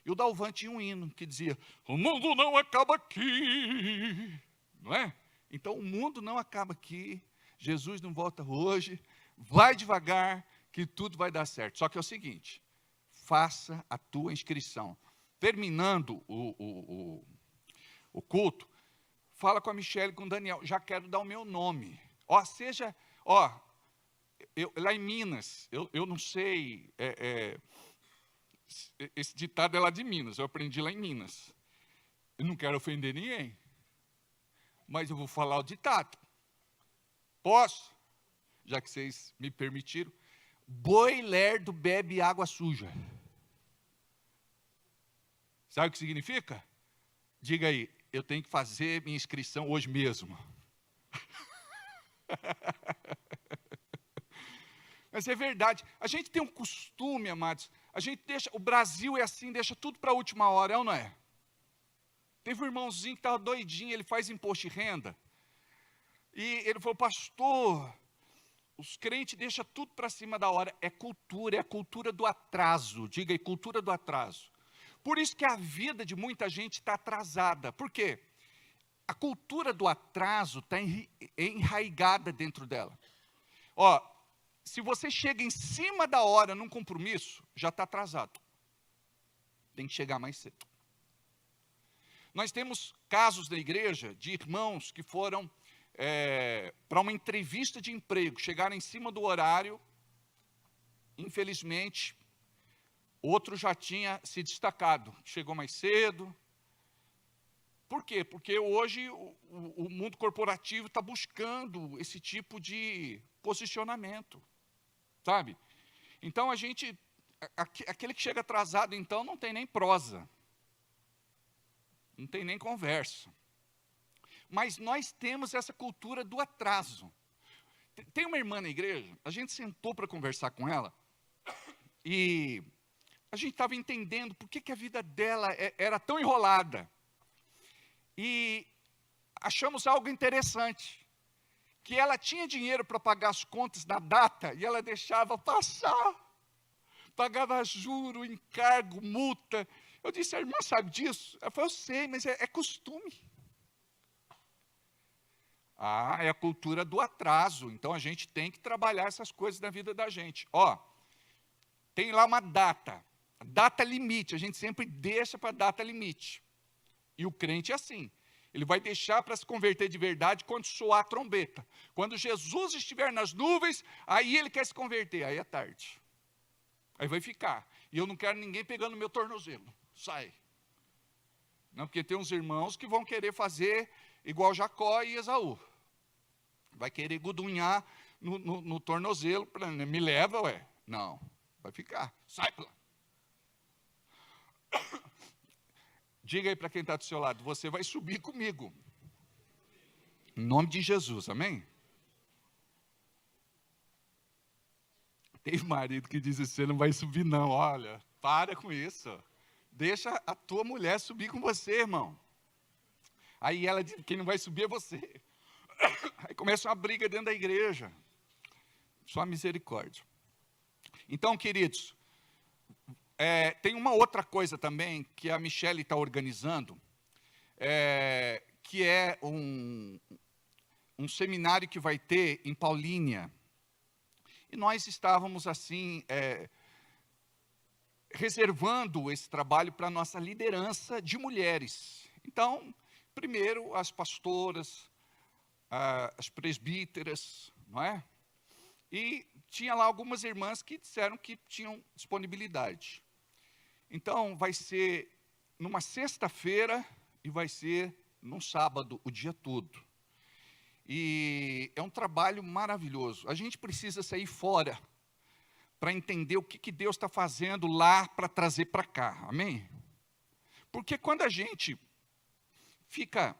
Speaker 6: E o Dalvan tinha um hino que dizia, o mundo não acaba aqui. Não é? Então, o mundo não acaba aqui. Jesus não volta hoje. Vai devagar, que tudo vai dar certo. Só que é o seguinte, faça a tua inscrição. Terminando o culto, fala com a Michele e com o Daniel, já quero dar o meu nome. Lá em Minas, eu não sei, esse ditado é lá de Minas, eu aprendi lá em Minas. Eu não quero ofender ninguém, mas eu vou falar o ditado. Posso? Já que vocês me permitiram. Boi lerdo bebe água suja. Sabe o que significa? Diga aí, eu tenho que fazer minha inscrição hoje mesmo. Mas é verdade, a gente tem um costume, amados, o Brasil é assim, deixa tudo para a última hora, é ou não é? Teve um irmãozinho que estava doidinho, ele faz imposto de renda, e ele falou, pastor, os crentes deixam tudo para cima da hora, é a cultura do atraso, diga aí, cultura do atraso. Por isso que a vida de muita gente está atrasada, por quê? A cultura do atraso está enraigada dentro dela. Se você chega em cima da hora num compromisso, já está atrasado. Tem que chegar mais cedo. Nós temos casos na igreja de irmãos que foram para uma entrevista de emprego, chegaram em cima do horário infelizmente, outro já tinha se destacado, chegou mais cedo. Por quê? Porque hoje o mundo corporativo está buscando esse tipo de posicionamento, sabe? Então aquele que chega atrasado, então, não tem nem prosa, não tem nem conversa. Mas nós temos essa cultura do atraso. Tem uma irmã na igreja, a gente sentou para conversar com ela, e a gente estava entendendo por que a vida dela era tão enrolada. E achamos algo interessante, que ela tinha dinheiro para pagar as contas na data, e ela deixava passar, pagava juro, encargo, multa. Eu disse, a irmã sabe disso? Ela falou, eu sei, mas é costume. É a cultura do atraso, então a gente tem que trabalhar essas coisas na vida da gente. Tem lá uma data limite, a gente sempre deixa para a data limite. E o crente é assim, ele vai deixar para se converter de verdade quando soar a trombeta. Quando Jesus estiver nas nuvens, aí ele quer se converter, aí é tarde. Aí vai ficar. E eu não quero ninguém pegando meu tornozelo. Sai. Não, porque tem uns irmãos que vão querer fazer igual Jacó e Esaú. Vai querer gudunhar no tornozelo, me leva, ué. Não, vai ficar. Sai. Diga aí para quem está do seu lado, você vai subir comigo. Em nome de Jesus, amém? Tem marido que diz assim, você não vai subir não, olha, para com isso. Deixa a tua mulher subir com você, irmão. Aí ela diz, quem não vai subir é você. Aí começa uma briga dentro da igreja. Só misericórdia. Então, queridos, tem uma outra coisa também que a Michele está organizando, que é um seminário que vai ter em Paulínia. E nós estávamos assim, reservando esse trabalho para a nossa liderança de mulheres. Então, primeiro as pastoras, as presbíteras, não é? E tinha lá algumas irmãs que disseram que tinham disponibilidade. Então, vai ser numa sexta-feira e vai ser num sábado, o dia todo. E é um trabalho maravilhoso. A gente precisa sair fora para entender o que Deus está fazendo lá para trazer para cá. Amém? Porque quando a gente fica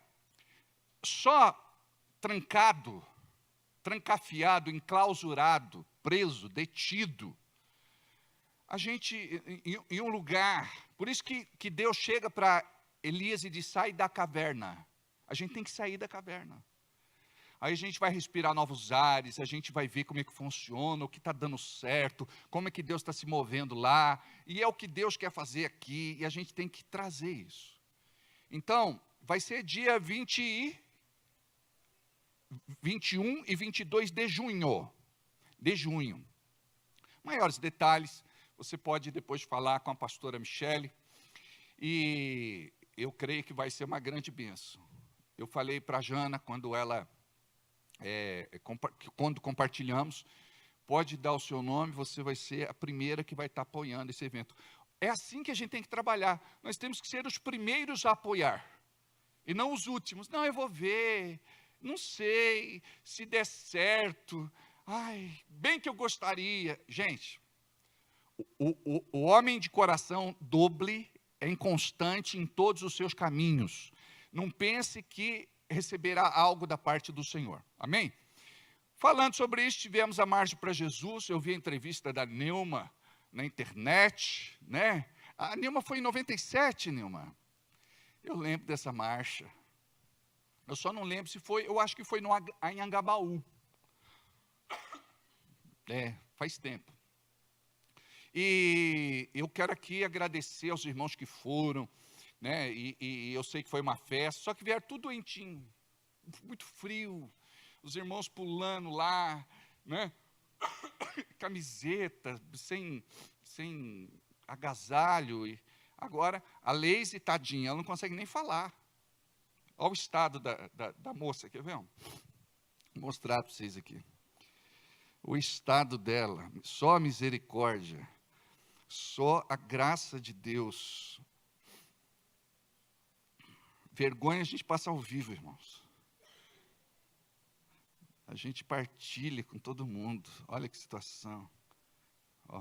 Speaker 6: só trancado, trancafiado, enclausurado, preso, detido, a gente, em um lugar, por isso que Deus chega para Elias e diz, sai da caverna. A gente tem que sair da caverna. Aí a gente vai respirar novos ares, a gente vai ver como é que funciona, o que está dando certo, como é que Deus está se movendo lá, e é o que Deus quer fazer aqui, e a gente tem que trazer isso. Então, vai ser dia 21 e 22 de junho. Maiores detalhes, você pode depois falar com a pastora Michele, e eu creio que vai ser uma grande bênção. Eu falei para a Jana, quando compartilhamos, pode dar o seu nome, você vai ser a primeira que vai estar apoiando esse evento. É assim que a gente tem que trabalhar, nós temos que ser os primeiros a apoiar, e não os últimos. Não, eu vou ver, não sei, se der certo, bem que eu gostaria. Gente, o homem de coração doble é inconstante em todos os seus caminhos. Não pense que receberá algo da parte do Senhor. Amém? Falando sobre isso, tivemos a Marcha para Jesus. Eu vi a entrevista da Nilma na internet, né? A Nilma foi em 97, Nilma. Eu lembro dessa marcha. Eu só não lembro se foi, eu acho que foi no Anhangabaú. Faz tempo. E eu quero aqui agradecer aos irmãos que foram, né? E eu sei que foi uma festa, só que vieram tudo doentinho, muito frio, os irmãos pulando lá, né? Camiseta, sem agasalho. E agora, a Leise, tadinha, ela não consegue nem falar. Olha o estado da moça, quer ver? Vou mostrar para vocês aqui. o estado dela, só a misericórdia, só a graça de Deus. Vergonha a gente passa ao vivo, irmãos. A gente partilha com todo mundo. Olha que situação. Ó.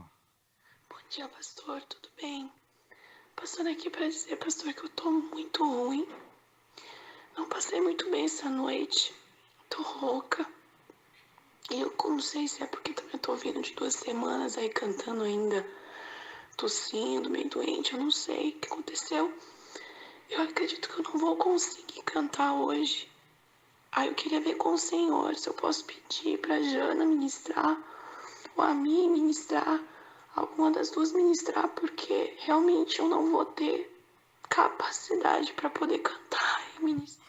Speaker 7: Bom dia, pastor, tudo bem? Passando aqui para dizer, pastor, que eu tô muito ruim. Não passei muito bem essa noite. Tô rouca. E eu não sei se é porque também tô vindo de 2 semanas aí cantando ainda, tossindo, meio doente. Eu não sei o que aconteceu. Eu acredito que eu não vou conseguir cantar hoje. Aí eu queria ver com o Senhor se eu posso pedir para Jana ministrar ou a mim ministrar, alguma das duas ministrar, porque realmente eu não vou ter capacidade para poder cantar e ministrar.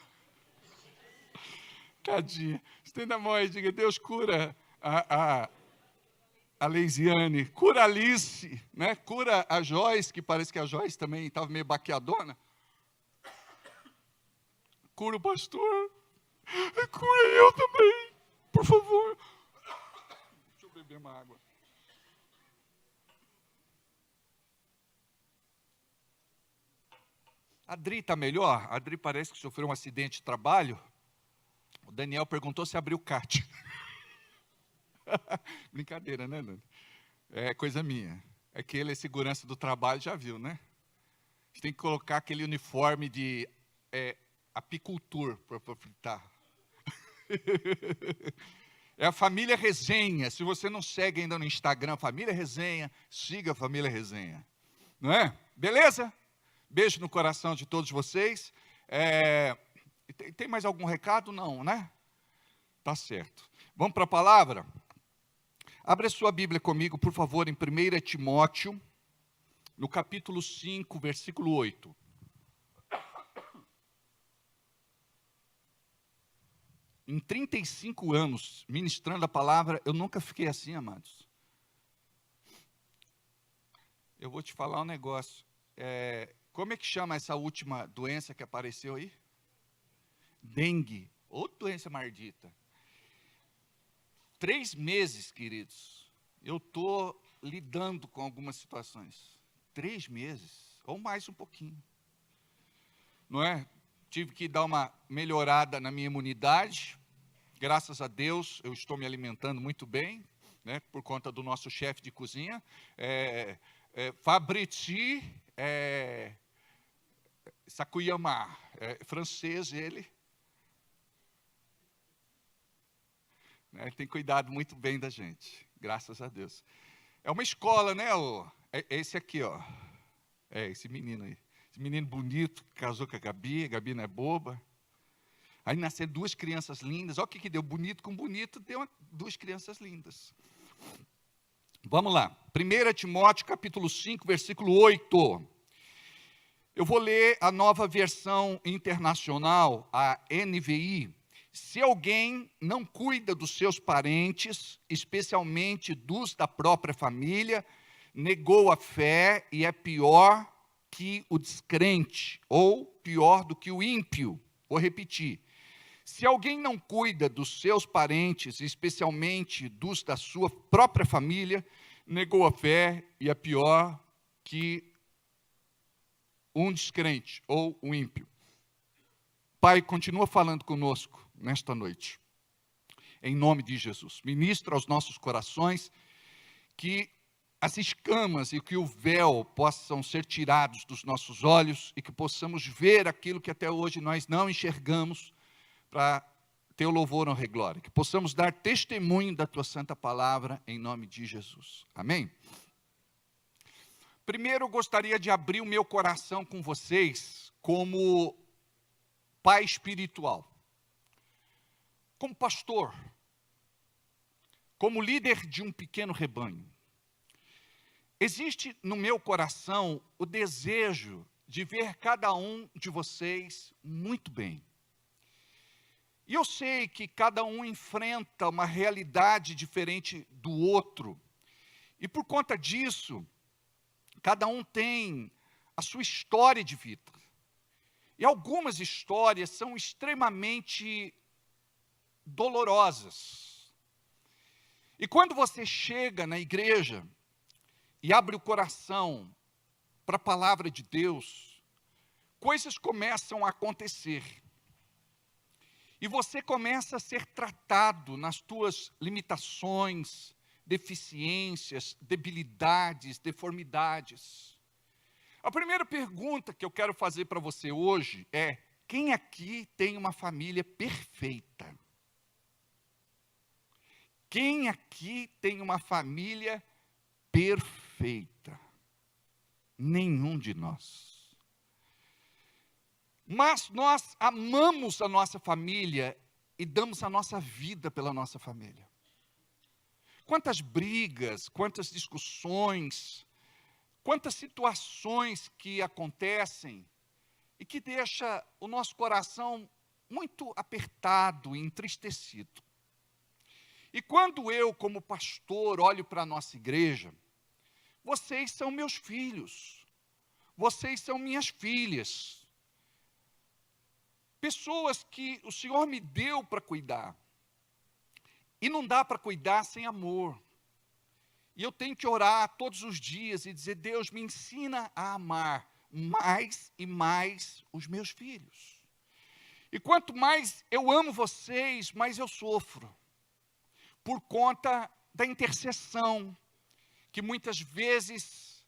Speaker 6: Tadinha. Estenda a mão aí e diga, Deus cura a Leisiane, cura a Alice, né? Cura a Joyce, que parece que a Joyce também estava meio baqueadona. Cura o pastor. Cura eu também, por favor. Deixa eu beber uma água. A Adri está melhor? A Adri parece que sofreu um acidente de trabalho. O Daniel perguntou se abriu o CAT. Brincadeira, né, Dani? É coisa minha. É que ele é segurança do trabalho, já viu, né? A gente tem que colocar aquele uniforme de apicultor para fritar. É a Família Resenha. Se você não segue ainda no Instagram Família Resenha, siga a Família Resenha. Não é? Beleza? Beijo no coração de todos vocês. Tem mais algum recado? Não, né? Tá certo. Vamos para a palavra? Abre a sua Bíblia comigo, por favor, em 1 Timóteo, no capítulo 5, versículo 8. Em 35 anos, ministrando a palavra, eu nunca fiquei assim, amados. Eu vou te falar um negócio. Como é que chama essa última doença que apareceu aí? Dengue, ou doença maldita. 3 meses, queridos, eu estou lidando com algumas situações. 3 meses, ou mais um pouquinho. Não é? Tive que dar uma melhorada na minha imunidade. Graças a Deus, eu estou me alimentando muito bem, né, por conta do nosso chefe de cozinha. Fabrici Sakuyama, francês ele. Ele tem cuidado muito bem da gente, graças a Deus. É uma escola, né? Esse aqui, ó. Esse menino aí. Esse menino bonito, que casou com a Gabi não é boba. Aí nasceram 2 crianças lindas. Olha o que deu, bonito com bonito, deu 2 crianças lindas. Vamos lá. 1 Timóteo, capítulo 5, versículo 8. Eu vou ler a nova versão internacional, a NVI. Se alguém não cuida dos seus parentes, especialmente dos da própria família, negou a fé e é pior que o descrente, ou pior do que o ímpio. Vou repetir. Se alguém não cuida dos seus parentes, especialmente dos da sua própria família, negou a fé e é pior que um descrente ou um ímpio. Pai, continua falando conosco nesta noite. Em nome de Jesus. Ministra aos nossos corações que as escamas e que o véu possam ser tirados dos nossos olhos e que possamos ver aquilo que até hoje nós não enxergamos, para teu louvor, honra e glória. Que possamos dar testemunho da tua santa palavra, em nome de Jesus. Amém? Primeiro, eu gostaria de abrir o meu coração com vocês, como pai espiritual, como pastor, como líder de um pequeno rebanho. Existe no meu coração o desejo de ver cada um de vocês muito bem. E eu sei que cada um enfrenta uma realidade diferente do outro. E por conta disso, cada um tem a sua história de vida. E algumas histórias são extremamente dolorosas. E quando você chega na igreja e abre o coração para a palavra de Deus, coisas começam a acontecer. E você começa a ser tratado nas tuas limitações, deficiências, debilidades, deformidades. A primeira pergunta que eu quero fazer para você hoje é: quem aqui tem uma família perfeita? Quem aqui tem uma família perfeita? Nenhum de nós. Mas nós amamos a nossa família e damos a nossa vida pela nossa família. Quantas brigas, quantas discussões, quantas situações que acontecem e que deixa o nosso coração muito apertado e entristecido. E quando eu, como pastor, olho para a nossa igreja, vocês são meus filhos, vocês são minhas filhas, pessoas que o Senhor me deu para cuidar. E não dá para cuidar sem amor. E eu tenho que orar todos os dias e dizer: Deus, me ensina a amar mais e mais os meus filhos. E quanto mais eu amo vocês, mais eu sofro. Por conta da intercessão, que muitas vezes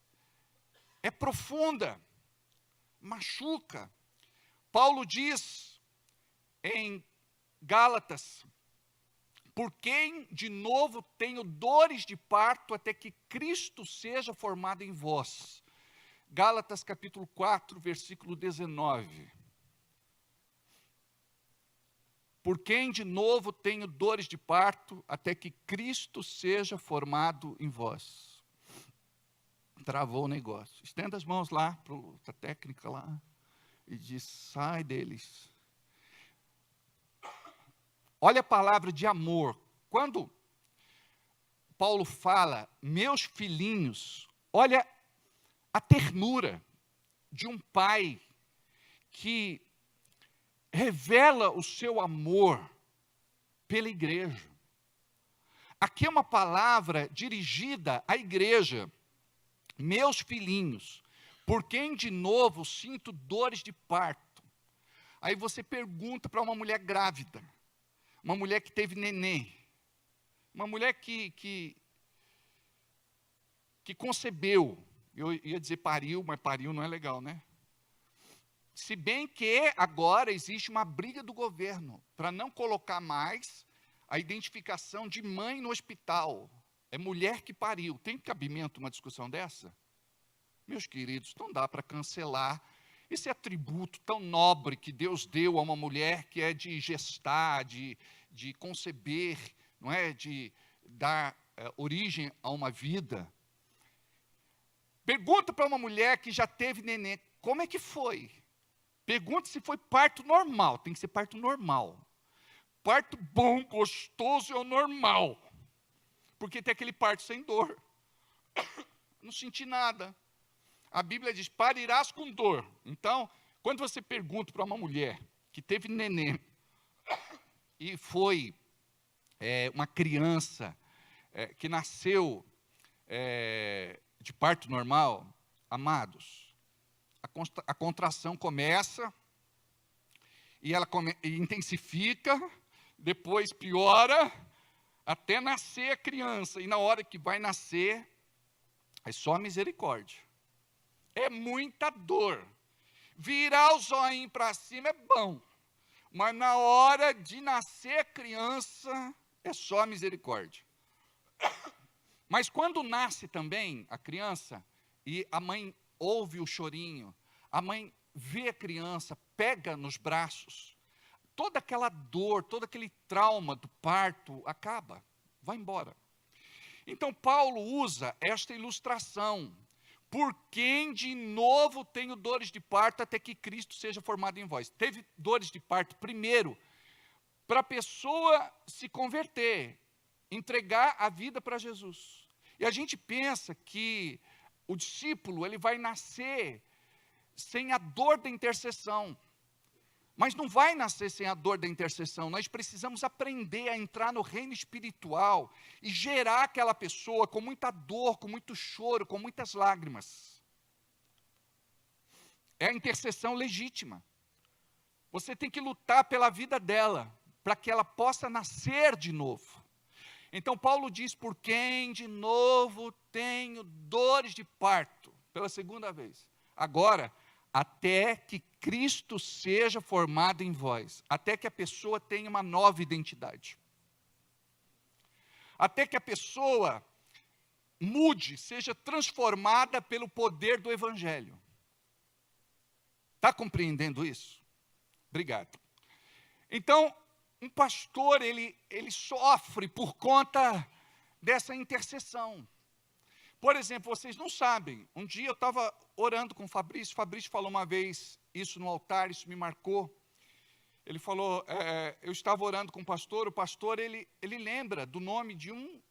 Speaker 6: é profunda, machuca. Paulo diz em Gálatas: por quem de novo tenho dores de parto até que Cristo seja formado em vós. Gálatas capítulo 4, versículo 19. Por quem de novo tenho dores de parto até que Cristo seja formado em vós. Travou o negócio. Estenda as mãos lá para a técnica lá e diz: sai deles. Olha a palavra de amor. Quando Paulo fala, meus filhinhos, olha a ternura de um pai que revela o seu amor pela igreja. Aqui é uma palavra dirigida à igreja. Meus filhinhos, por quem de novo sinto dores de parto. Aí você pergunta para uma mulher grávida, uma mulher que teve neném, uma mulher que concebeu, eu ia dizer pariu, mas pariu não é legal, né? Se bem que agora existe uma briga do governo para não colocar mais a identificação de mãe no hospital. É mulher que pariu. Tem cabimento uma discussão dessa? Meus queridos, não dá para cancelar esse atributo tão nobre que Deus deu a uma mulher, que é de gestar, de conceber, não é? De dar origem a uma vida. Pergunta para uma mulher que já teve neném, como é que foi? Pergunta se foi parto normal, tem que ser parto normal. Parto bom, gostoso é o normal. Porque tem aquele parto sem dor. Não senti nada. A Bíblia diz, parirás com dor. Então, quando você pergunta para uma mulher que teve neném e foi uma criança que nasceu de parto normal, amados, a contração começa, e ela intensifica, depois piora, até nascer a criança. E na hora que vai nascer, é só a misericórdia. É muita dor. Virar o zoinho para cima é bom, mas na hora de nascer a criança, é só a misericórdia. Mas quando nasce também a criança, e a mãe ouve o chorinho, a mãe vê a criança, pega nos braços, toda aquela dor, todo aquele trauma do parto acaba, vai embora. Então Paulo usa esta ilustração, por quem de novo tenho dores de parto até que Cristo seja formado em vós. Teve dores de parto primeiro, para a pessoa se converter, entregar a vida para Jesus. E a gente pensa que o discípulo ele vai nascer sem a dor da intercessão. Mas não vai nascer sem a dor da intercessão. Nós precisamos aprender a entrar no reino espiritual e gerar aquela pessoa com muita dor, com muito choro, com muitas lágrimas. É a intercessão legítima. Você tem que lutar pela vida dela, para que ela possa nascer de novo. Então Paulo diz, por quem de novo tenho dores de parto, pela segunda vez. Agora, até que Cristo seja formado em vós, até que a pessoa tenha uma nova identidade. Até que a pessoa mude, seja transformada pelo poder do Evangelho. Está compreendendo isso? Obrigado. Então, um pastor, ele sofre por conta dessa intercessão. Por exemplo, vocês não sabem, um dia eu estava orando com o Fabrício falou uma vez isso no altar, isso me marcou. Ele falou, eu estava orando com o pastor, ele lembra do nome de um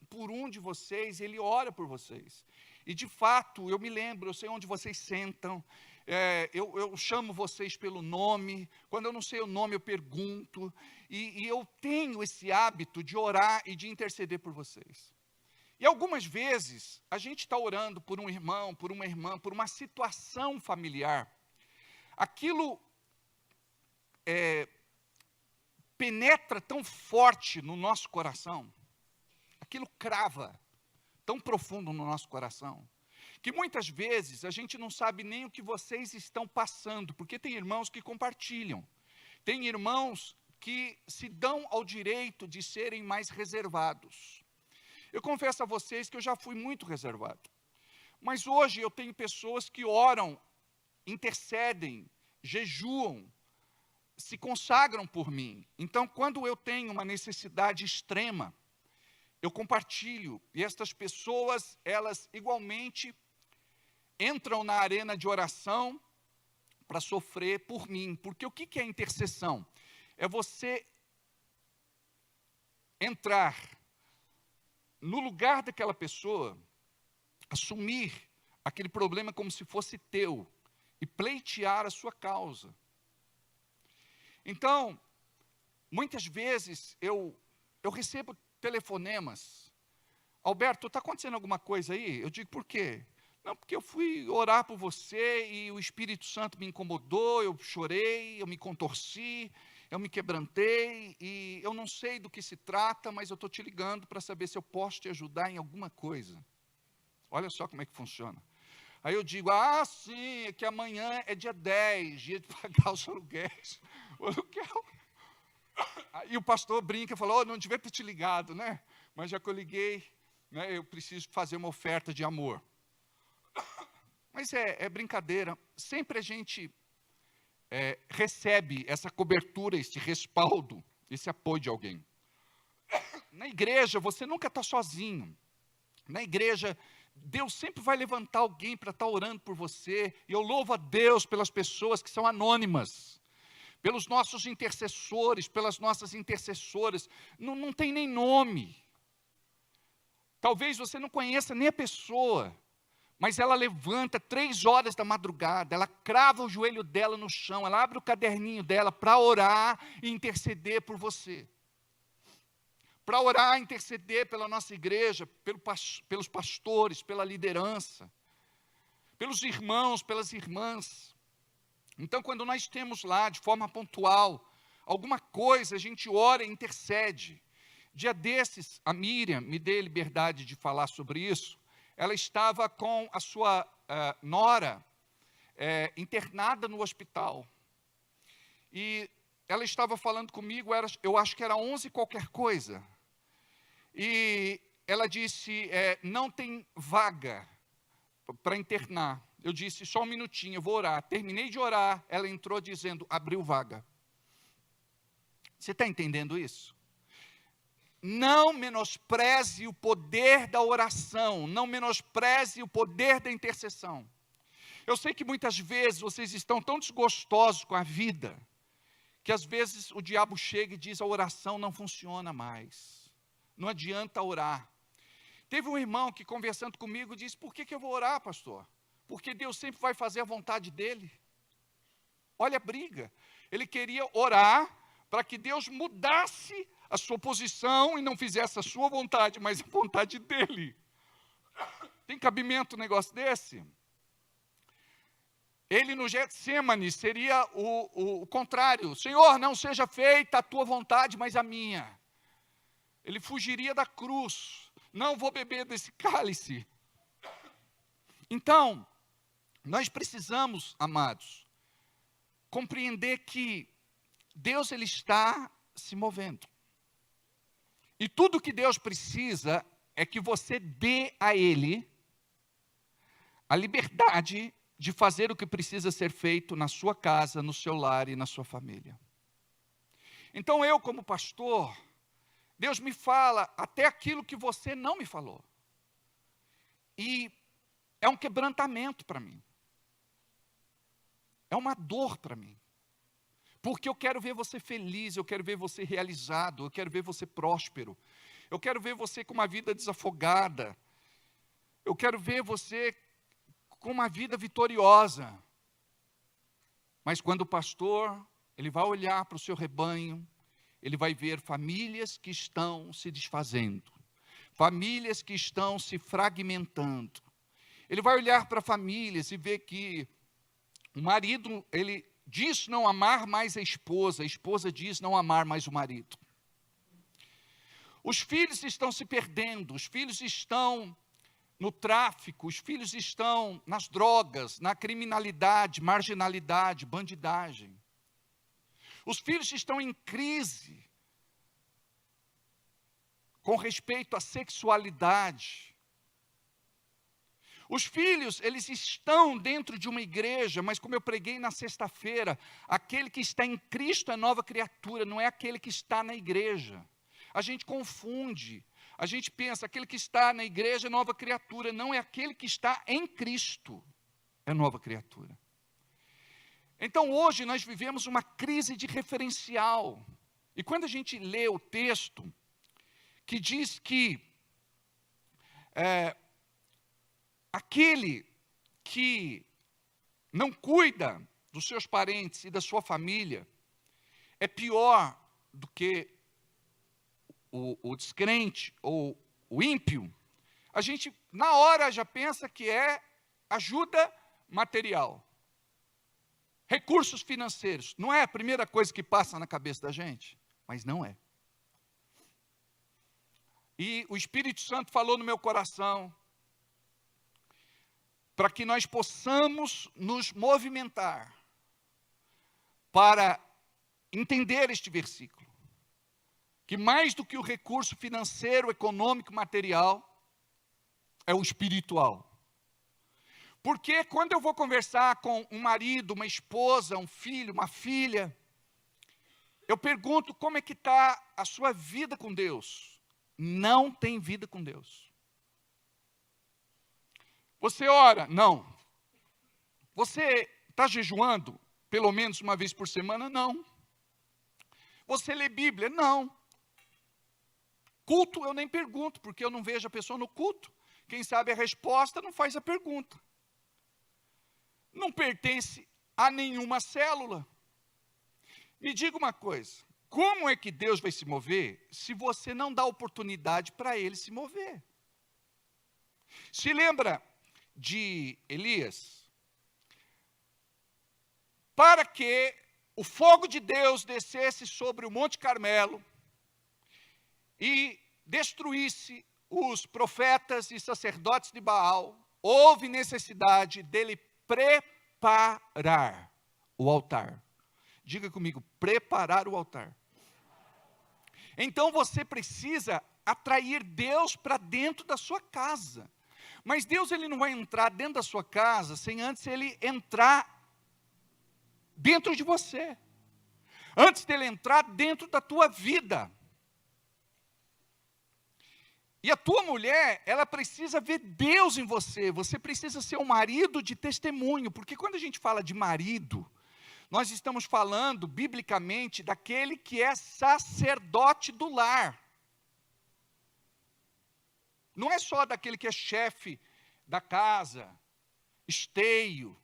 Speaker 6: de vocês, ele ora por vocês. E de fato, eu me lembro, eu sei onde vocês sentam, eu chamo vocês pelo nome, quando eu não sei o nome eu pergunto, e eu tenho esse hábito de orar e de interceder por vocês. E algumas vezes, a gente está orando por um irmão, por uma irmã, por uma situação familiar, aquilo penetra tão forte no nosso coração, aquilo crava tão profundo no nosso coração, que muitas vezes a gente não sabe nem o que vocês estão passando, porque tem irmãos que compartilham, tem irmãos que se dão ao direito de serem mais reservados. Eu confesso a vocês que eu já fui muito reservado, mas hoje eu tenho pessoas que oram, intercedem, jejuam, se consagram por mim. Então, quando eu tenho uma necessidade extrema, eu compartilho, e estas pessoas, elas igualmente entram na arena de oração para sofrer por mim. Porque o que é intercessão? É você entrar no lugar daquela pessoa, assumir aquele problema como se fosse teu e pleitear a sua causa. Então, muitas vezes eu recebo telefonemas. Alberto, está acontecendo alguma coisa aí? Eu digo, por quê? Não, porque eu fui orar por você e o Espírito Santo me incomodou, eu chorei, eu me contorci, eu me quebrantei e eu não sei do que se trata, mas eu estou te ligando para saber se eu posso te ajudar em alguma coisa. Olha só como é que funciona. Aí eu digo, sim, é que amanhã é dia 10, dia de pagar os aluguéis. O aluguel. Aí o pastor brinca e fala, não devia ter te ligado, né? Mas já que eu liguei, né, eu preciso fazer uma oferta de amor. Mas é brincadeira. Sempre a gente recebe essa cobertura, esse respaldo, esse apoio de alguém. Na igreja, você nunca está sozinho. Na igreja, Deus sempre vai levantar alguém para estar orando por você. E eu louvo a Deus pelas pessoas que são anônimas, pelos nossos intercessores, pelas nossas intercessoras. Não tem nem nome. Talvez você não conheça nem a pessoa, mas ela levanta 3 horas da madrugada, ela crava o joelho dela no chão, ela abre o caderninho dela para orar e interceder por você. Para orar e interceder pela nossa igreja, pelos pastores, pela liderança, pelos irmãos, pelas irmãs. Então, quando nós temos lá, de forma pontual, alguma coisa, a gente ora e intercede. Dia desses, a Miriam me deu liberdade de falar sobre isso. Ela estava com a sua nora internada no hospital. E ela estava falando comigo, eu acho que era 11 qualquer coisa. E ela disse, não tem vaga para internar. Eu disse, só um minutinho, eu vou orar. Terminei de orar, ela entrou dizendo, abriu vaga. Você está entendendo isso? Não menospreze o poder da oração, não menospreze o poder da intercessão. Eu sei que muitas vezes vocês estão tão desgostosos com a vida, que às vezes o diabo chega e diz, a oração não funciona mais. Não adianta orar. Teve um irmão que conversando comigo disse, por que eu vou orar, pastor? Porque Deus sempre vai fazer a vontade dele. Olha a briga. Ele queria orar para que Deus mudasse a sua posição e não fizesse a sua vontade, mas a vontade dele. Tem cabimento um negócio desse? Ele no Getsêmani seria o contrário. Senhor, não seja feita a tua vontade, mas a minha. Ele fugiria da cruz. Não vou beber desse cálice. Então, nós precisamos, amados, compreender que Deus ele está se movendo. E tudo que Deus precisa é que você dê a Ele a liberdade de fazer o que precisa ser feito na sua casa, no seu lar e na sua família. Então eu, como pastor, Deus me fala até aquilo que você não me falou. E é um quebrantamento para mim. É uma dor para mim. Porque eu quero ver você feliz, eu quero ver você realizado, eu quero ver você próspero. Eu quero ver você com uma vida desafogada. Eu quero ver você com uma vida vitoriosa. Mas quando o pastor, ele vai olhar para o seu rebanho, ele vai ver famílias que estão se desfazendo, famílias que estão se fragmentando. Ele vai olhar para famílias e ver que o marido, ele diz não amar mais a esposa diz não amar mais o marido. Os filhos estão se perdendo, os filhos estão no tráfico, os filhos estão nas drogas, na criminalidade, marginalidade, bandidagem. Os filhos estão em crise com respeito à sexualidade. Os filhos, eles estão dentro de uma igreja, mas como eu preguei na sexta-feira, aquele que está em Cristo é nova criatura, não é aquele que está na igreja. A gente confunde, a gente pensa, aquele que está na igreja é nova criatura, não é aquele que está em Cristo, é nova criatura. Então hoje nós vivemos uma crise de referencial, e quando a gente lê o texto, que diz que aquele que não cuida dos seus parentes e da sua família é pior do que o descrente ou o ímpio. A gente, na hora, já pensa que é ajuda material. Recursos financeiros. Não é a primeira coisa que passa na cabeça da gente? Mas não é. E o Espírito Santo falou no meu coração, para que nós possamos nos movimentar para entender este versículo, que mais do que o recurso financeiro, econômico, material, é o espiritual. Porque quando eu vou conversar com um marido, uma esposa, um filho, uma filha, eu pergunto como é que está a sua vida com Deus. Não tem vida com Deus. Você ora? Não. Você está jejuando pelo menos uma vez por semana? Não. Você lê Bíblia? Não. Culto eu nem pergunto, porque eu não vejo a pessoa no culto. Quem sabe a resposta não faz a pergunta. Não pertence a nenhuma célula. Me diga uma coisa, como é que Deus vai se mover se você não dá oportunidade para Ele se mover? Se lembra de Elias? Para que o fogo de Deus descesse sobre o Monte Carmelo e destruísse os profetas e sacerdotes de Baal, houve necessidade dele preparar o altar. Diga comigo, preparar o altar. Então você precisa atrair Deus para dentro da sua casa. Mas Deus ele não vai entrar dentro da sua casa sem antes ele entrar dentro de você. Antes dele entrar dentro da tua vida. E a tua mulher, ela precisa ver Deus em você. Você precisa ser um marido de testemunho. Porque quando a gente fala de marido, nós estamos falando, biblicamente, daquele que é sacerdote do lar. Não é só daquele que é chefe da casa, esteio,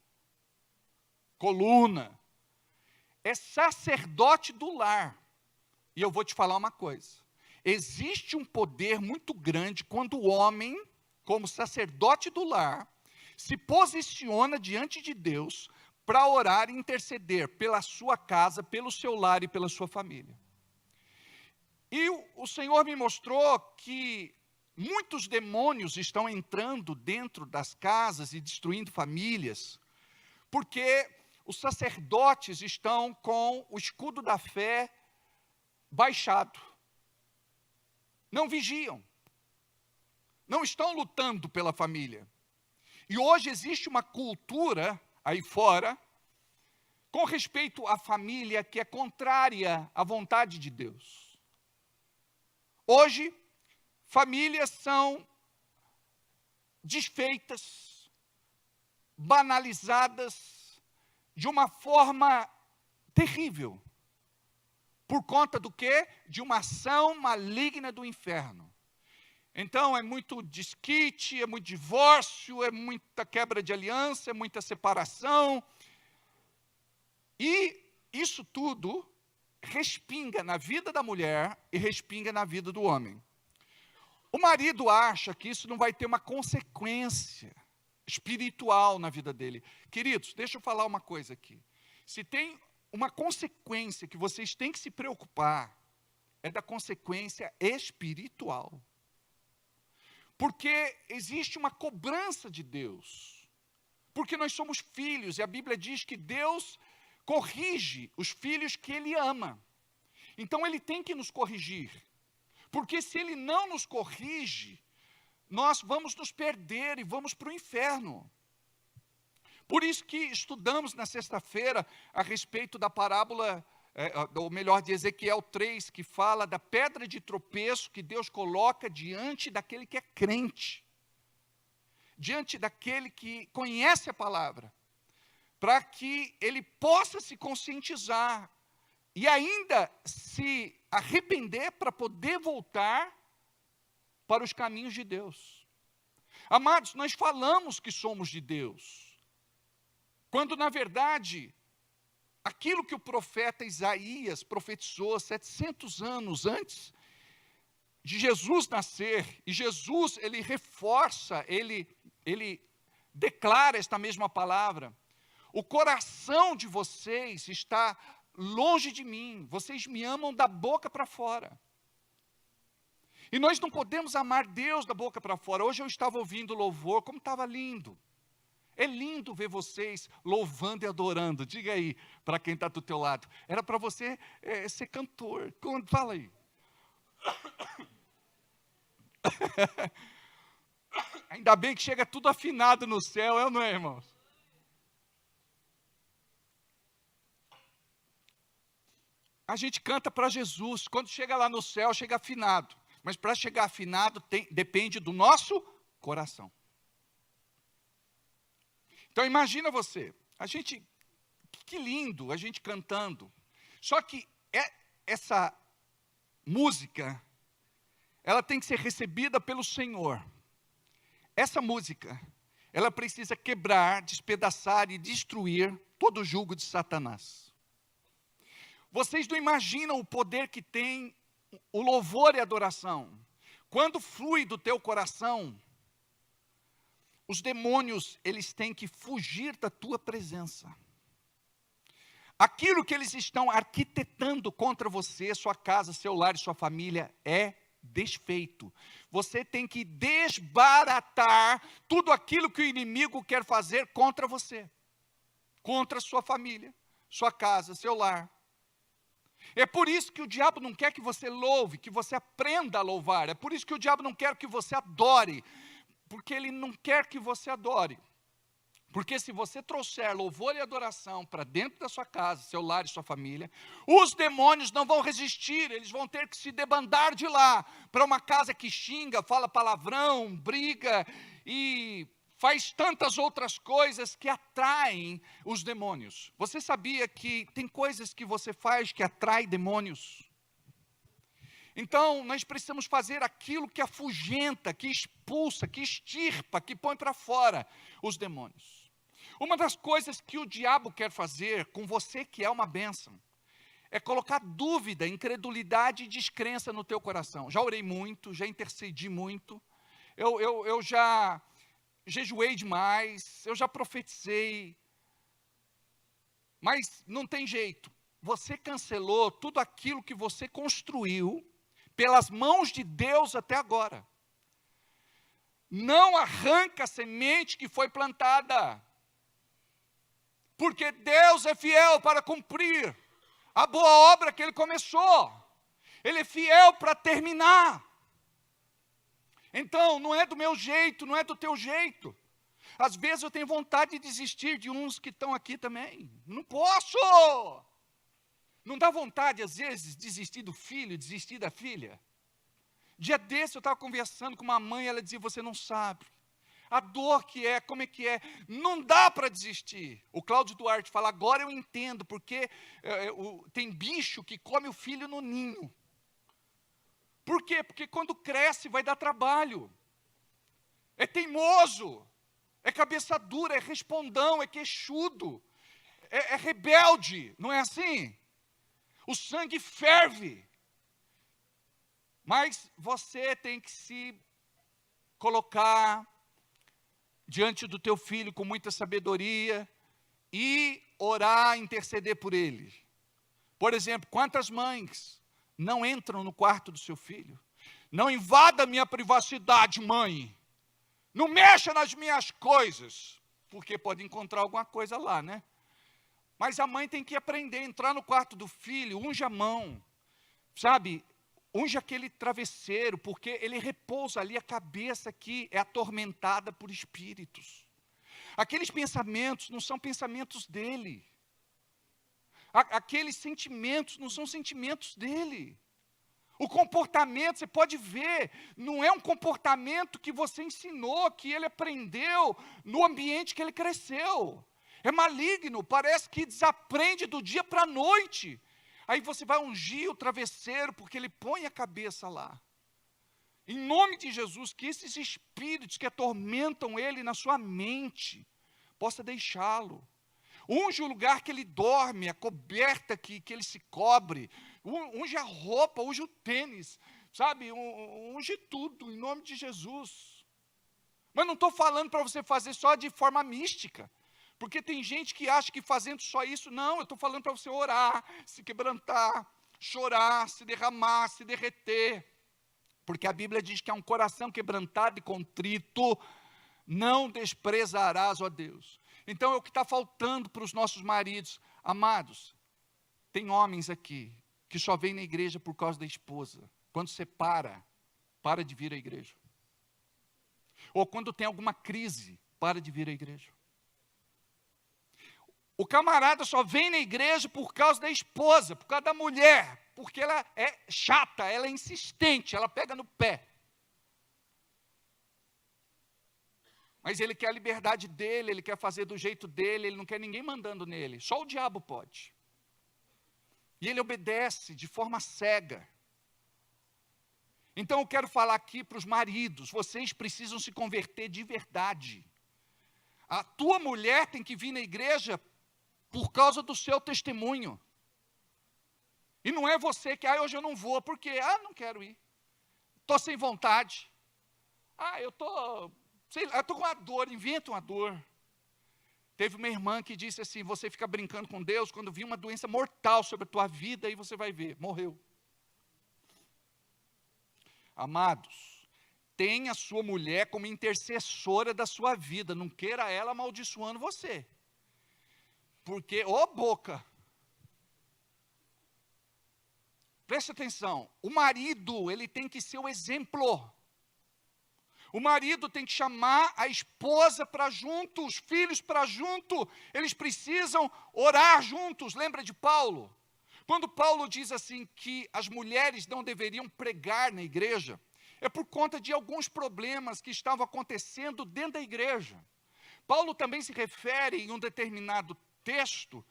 Speaker 6: coluna. é sacerdote do lar. E eu vou te falar uma coisa. Existe um poder muito grande quando o homem, como sacerdote do lar, se posiciona diante de Deus para orar e interceder pela sua casa, pelo seu lar e pela sua família. E o Senhor me mostrou que muitos demônios estão entrando dentro das casas e destruindo famílias, porque os sacerdotes estão com o escudo da fé baixado. Não vigiam. Não estão lutando pela família. E hoje existe uma cultura aí fora, com respeito à família, que é contrária à vontade de Deus. Hoje, famílias são desfeitas, banalizadas, de uma forma terrível. Por conta do quê? De uma ação maligna do inferno. Então, é muito desquite, é muito divórcio, é muita quebra de aliança, é muita separação. E isso tudo respinga na vida da mulher e respinga na vida do homem. O marido acha que isso não vai ter uma consequência espiritual na vida dele. Queridos, deixa eu falar uma coisa aqui. Se tem uma consequência que vocês têm que se preocupar, é da consequência espiritual. Porque existe uma cobrança de Deus. Porque nós somos filhos, e a Bíblia diz que Deus corrige os filhos que Ele ama. Então Ele tem que nos corrigir. Porque se Ele não nos corrige, nós vamos nos perder e vamos para o inferno. Por isso que estudamos na sexta-feira a respeito da parábola, ou melhor, de Ezequiel 3, que fala da pedra de tropeço que Deus coloca diante daquele que é crente, diante daquele que conhece a palavra, para que ele possa se conscientizar e ainda se arrepender para poder voltar para os caminhos de Deus. Amados, nós falamos que somos de Deus, quando na verdade aquilo que o profeta Isaías profetizou 700 anos antes de Jesus nascer, e Jesus, ele reforça, ele declara esta mesma palavra: o coração de vocês está longe de mim, vocês me amam da boca para fora. E nós não podemos amar Deus da boca para fora. Hoje eu estava ouvindo louvor, como estava lindo. É lindo ver vocês louvando e adorando. Diga aí para quem está do teu lado. Era para você ser cantor. Fala aí. Ainda bem que chega tudo afinado no céu, é ou não é, irmãos? A gente canta para Jesus. Quando chega lá no céu, chega afinado. Mas para chegar afinado, depende do nosso coração. Então imagina você, que lindo a gente cantando. Só que essa música, ela tem que ser recebida pelo Senhor. Essa música, ela precisa quebrar, despedaçar e destruir todo o jugo de Satanás. Vocês não imaginam o poder que tem o louvor e a adoração. Quando flui do teu coração, os demônios, eles têm que fugir da tua presença. Aquilo que eles estão arquitetando contra você, sua casa, seu lar e sua família é desfeito. Você tem que desbaratar tudo aquilo que o inimigo quer fazer contra você. Contra a sua família, sua casa, seu lar. É por isso que o diabo não quer que você louve, que você aprenda a louvar. É por isso que o diabo não quer que você adore. Porque ele não quer que você adore. Porque se você trouxer louvor e adoração para dentro da sua casa, seu lar e sua família, os demônios não vão resistir, eles vão ter que se debandar de lá, para uma casa que xinga, fala palavrão, briga e faz tantas outras coisas que atraem os demônios. Você sabia que tem coisas que você faz que atraem demônios? Então, nós precisamos fazer aquilo que afugenta, que expulsa, que extirpa, que põe para fora os demônios. Uma das coisas que o diabo quer fazer com você que é uma bênção, é colocar dúvida, incredulidade e descrença no teu coração. Já orei muito, já intercedi muito, eu já jejuei demais, eu já profetizei, mas não tem jeito. Você cancelou tudo aquilo que você construiu pelas mãos de Deus até agora. Não arranca a semente que foi plantada, porque Deus é fiel para cumprir a boa obra que Ele começou. Ele é fiel para terminar. Então, não é do meu jeito, não é do teu jeito. Às vezes eu tenho vontade de desistir de uns que estão aqui também. Não posso! Não dá vontade, às vezes, de desistir do filho, desistir da filha? Dia desse eu estava conversando com uma mãe, ela dizia, você não sabe a dor que é, como é que é, não dá para desistir. O Cláudio Duarte fala, agora eu entendo, porque tem bicho que come o filho no ninho. Por quê? Porque quando cresce vai dar trabalho. É teimoso, é cabeça dura, é respondão, é queixudo, é rebelde, não é assim? O sangue ferve. Mas você tem que se colocar diante do teu filho com muita sabedoria e orar, interceder por ele. Por exemplo, quantas mães não entram no quarto do seu filho? Não invada a minha privacidade, mãe. Não mexa nas minhas coisas, porque pode encontrar alguma coisa lá, né? Mas a mãe tem que aprender a entrar no quarto do filho, unge a mão, sabe? Unge aquele travesseiro, porque ele repousa ali, a cabeça que é atormentada por espíritos. Aqueles pensamentos não são pensamentos dele. Aqueles sentimentos não são sentimentos dele. O comportamento, você pode ver, não é um comportamento que você ensinou, que ele aprendeu no ambiente que ele cresceu. É maligno, parece que desaprende do dia para a noite. Aí você vai ungir o travesseiro, porque ele põe a cabeça lá. Em nome de Jesus, que esses espíritos que atormentam ele na sua mente, possa deixá-lo. Unge o lugar que ele dorme, a coberta que ele se cobre. Unge a roupa, unge o tênis, sabe? Unge tudo, em nome de Jesus. Mas não estou falando para você fazer só de forma mística. Porque tem gente que acha que fazendo só isso, não, eu estou falando para você orar, se quebrantar, chorar, se derramar, se derreter. Porque a Bíblia diz que é um coração quebrantado e contrito, não desprezarás, ó Deus. Então é o que está faltando para os nossos maridos. Amados, tem homens aqui que só vêm na igreja por causa da esposa. Quando separa, para de vir à igreja. Ou quando tem alguma crise, para de vir à igreja. O camarada só vem na igreja por causa da esposa, por causa da mulher, porque ela é chata, ela é insistente, ela pega no pé. Mas ele quer a liberdade dele, ele quer fazer do jeito dele, ele não quer ninguém mandando nele, só o diabo pode. E ele obedece de forma cega. Então eu quero falar aqui para os maridos, vocês precisam se converter de verdade. A tua mulher tem que vir na igreja por causa do seu testemunho. E não é você que, hoje eu não vou, por quê? Não quero ir. Estou sem vontade. Eu estou com uma dor, inventa uma dor. Teve uma irmã que disse assim, você fica brincando com Deus, quando vir uma doença mortal sobre a tua vida, aí você vai ver, morreu. Amados, tenha a sua mulher como intercessora da sua vida, não queira ela amaldiçoando você. Porque, boca, preste atenção, o marido, ele tem que ser o exemplo. O marido tem que chamar a esposa para junto, os filhos para junto, eles precisam orar juntos. Lembra de Paulo? Quando Paulo diz assim que as mulheres não deveriam pregar na igreja, é por conta de alguns problemas que estavam acontecendo dentro da igreja. Paulo também se refere em um determinado texto,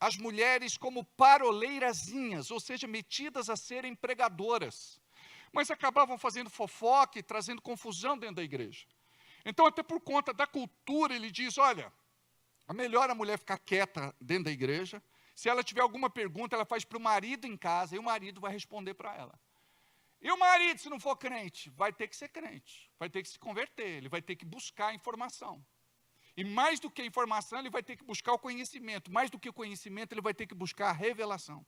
Speaker 6: as mulheres como paroleirazinhas, ou seja, metidas a serem pregadoras. Mas acabavam fazendo fofoca e trazendo confusão dentro da igreja. Então, até por conta da cultura, ele diz, olha, é melhor a mulher ficar quieta dentro da igreja. Se ela tiver alguma pergunta, ela faz para o marido em casa, e o marido vai responder para ela. E o marido, se não for crente, vai ter que ser crente, vai ter que se converter, ele vai ter que buscar informação. E mais do que a informação, ele vai ter que buscar o conhecimento. Mais do que o conhecimento, ele vai ter que buscar a revelação.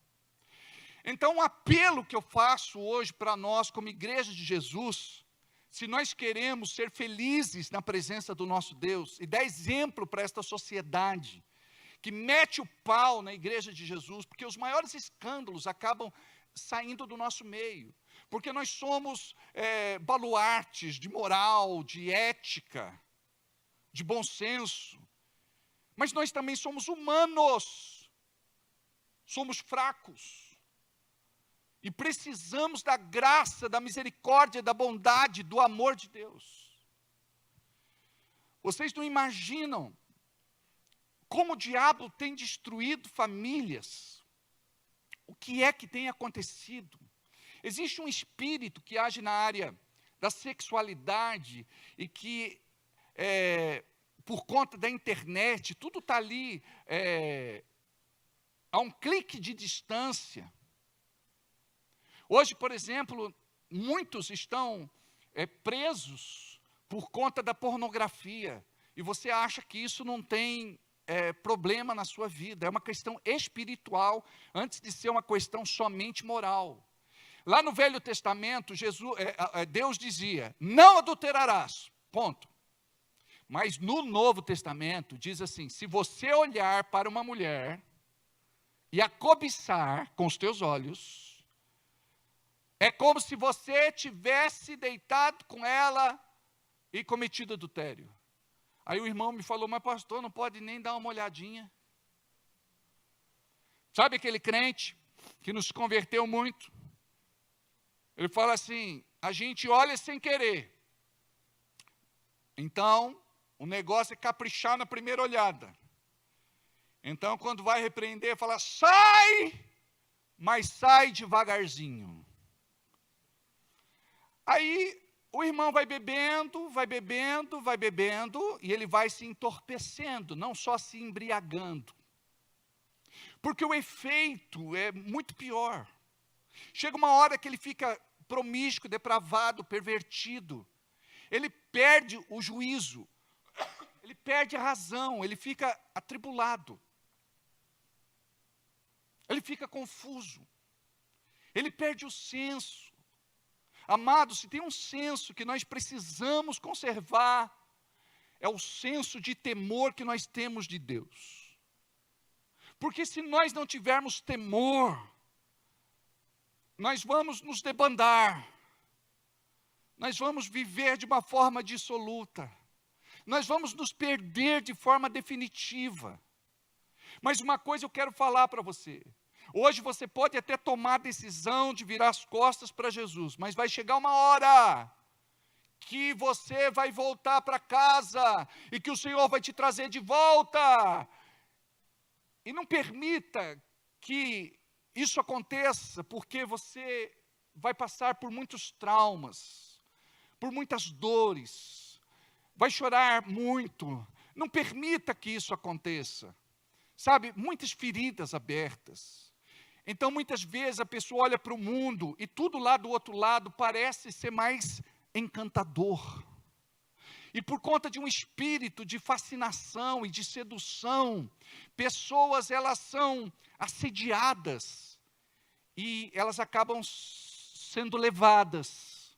Speaker 6: Então, um apelo que eu faço hoje para nós, como igreja de Jesus, se nós queremos ser felizes na presença do nosso Deus e dar exemplo para esta sociedade que mete o pau na igreja de Jesus, porque os maiores escândalos acabam saindo do nosso meio, porque nós somos baluartes de moral, de ética, de bom senso, mas nós também somos humanos, somos fracos, e precisamos da graça, da misericórdia, da bondade, do amor de Deus. Vocês não imaginam como o diabo tem destruído famílias. O que é que tem acontecido? Existe um espírito que age na área da sexualidade e que, por conta da internet, tudo está ali a um clique de distância. Hoje, por exemplo, muitos estão presos por conta da pornografia, e você acha que isso não tem problema na sua vida, é uma questão espiritual, antes de ser uma questão somente moral. Lá no Velho Testamento, Deus dizia, não adulterarás, ponto. Mas no Novo Testamento, diz assim, se você olhar para uma mulher e a cobiçar com os teus olhos, é como se você tivesse deitado com ela e cometido adultério. Aí o irmão me falou, mas pastor, não pode nem dar uma olhadinha. Sabe aquele crente que nos converteu muito? Ele fala assim, a gente olha sem querer. Então, o negócio é caprichar na primeira olhada. Então, quando vai repreender, fala, sai, mas sai devagarzinho. Aí, o irmão vai bebendo, e ele vai se entorpecendo, não só se embriagando. Porque o efeito é muito pior. Chega uma hora que ele fica promíscuo, depravado, pervertido. Ele perde o juízo, ele perde a razão, ele fica atribulado. Ele fica confuso. Ele perde o senso. Amados, se tem um senso que nós precisamos conservar, é o senso de temor que nós temos de Deus. Porque se nós não tivermos temor, nós vamos nos debandar, nós vamos viver de uma forma dissoluta, nós vamos nos perder de forma definitiva. Mas uma coisa eu quero falar para você. Hoje você pode até tomar a decisão de virar as costas para Jesus, mas vai chegar uma hora que você vai voltar para casa e que o Senhor vai te trazer de volta. E não permita que isso aconteça, porque você vai passar por muitos traumas, por muitas dores, vai chorar muito. Não permita que isso aconteça. Sabe, muitas feridas abertas. Então, muitas vezes, a pessoa olha para o mundo e tudo lá do outro lado parece ser mais encantador. E por conta de um espírito de fascinação e de sedução, pessoas, elas são assediadas e elas acabam sendo levadas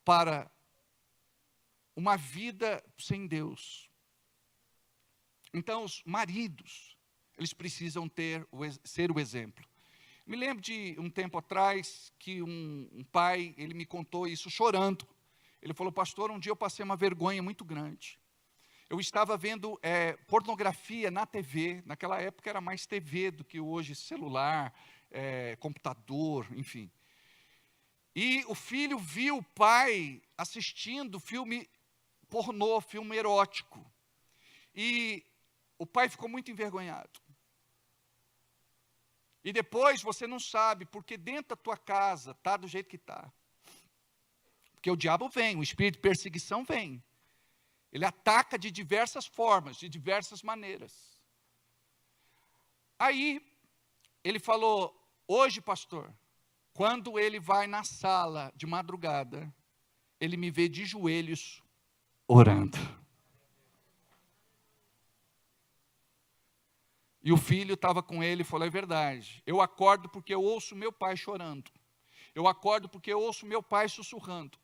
Speaker 6: para uma vida sem Deus. Então, os maridos, eles precisam ser o exemplo. Me lembro de um tempo atrás, que um pai, ele me contou isso chorando. Ele falou, pastor, um dia eu passei uma vergonha muito grande. Eu estava vendo pornografia na TV, naquela época era mais TV do que hoje, celular, computador, enfim. E o filho viu o pai assistindo filme pornô, filme erótico. E o pai ficou muito envergonhado. E depois você não sabe, porque dentro da tua casa está do jeito que está. Porque o diabo vem, o espírito de perseguição vem. Ele ataca de diversas formas, de diversas maneiras. Aí, ele falou, hoje, pastor, quando ele vai na sala de madrugada, ele me vê de joelhos orando. E o filho estava com ele e falou, é verdade, eu acordo porque eu ouço meu pai chorando. Eu acordo porque eu ouço meu pai sussurrando.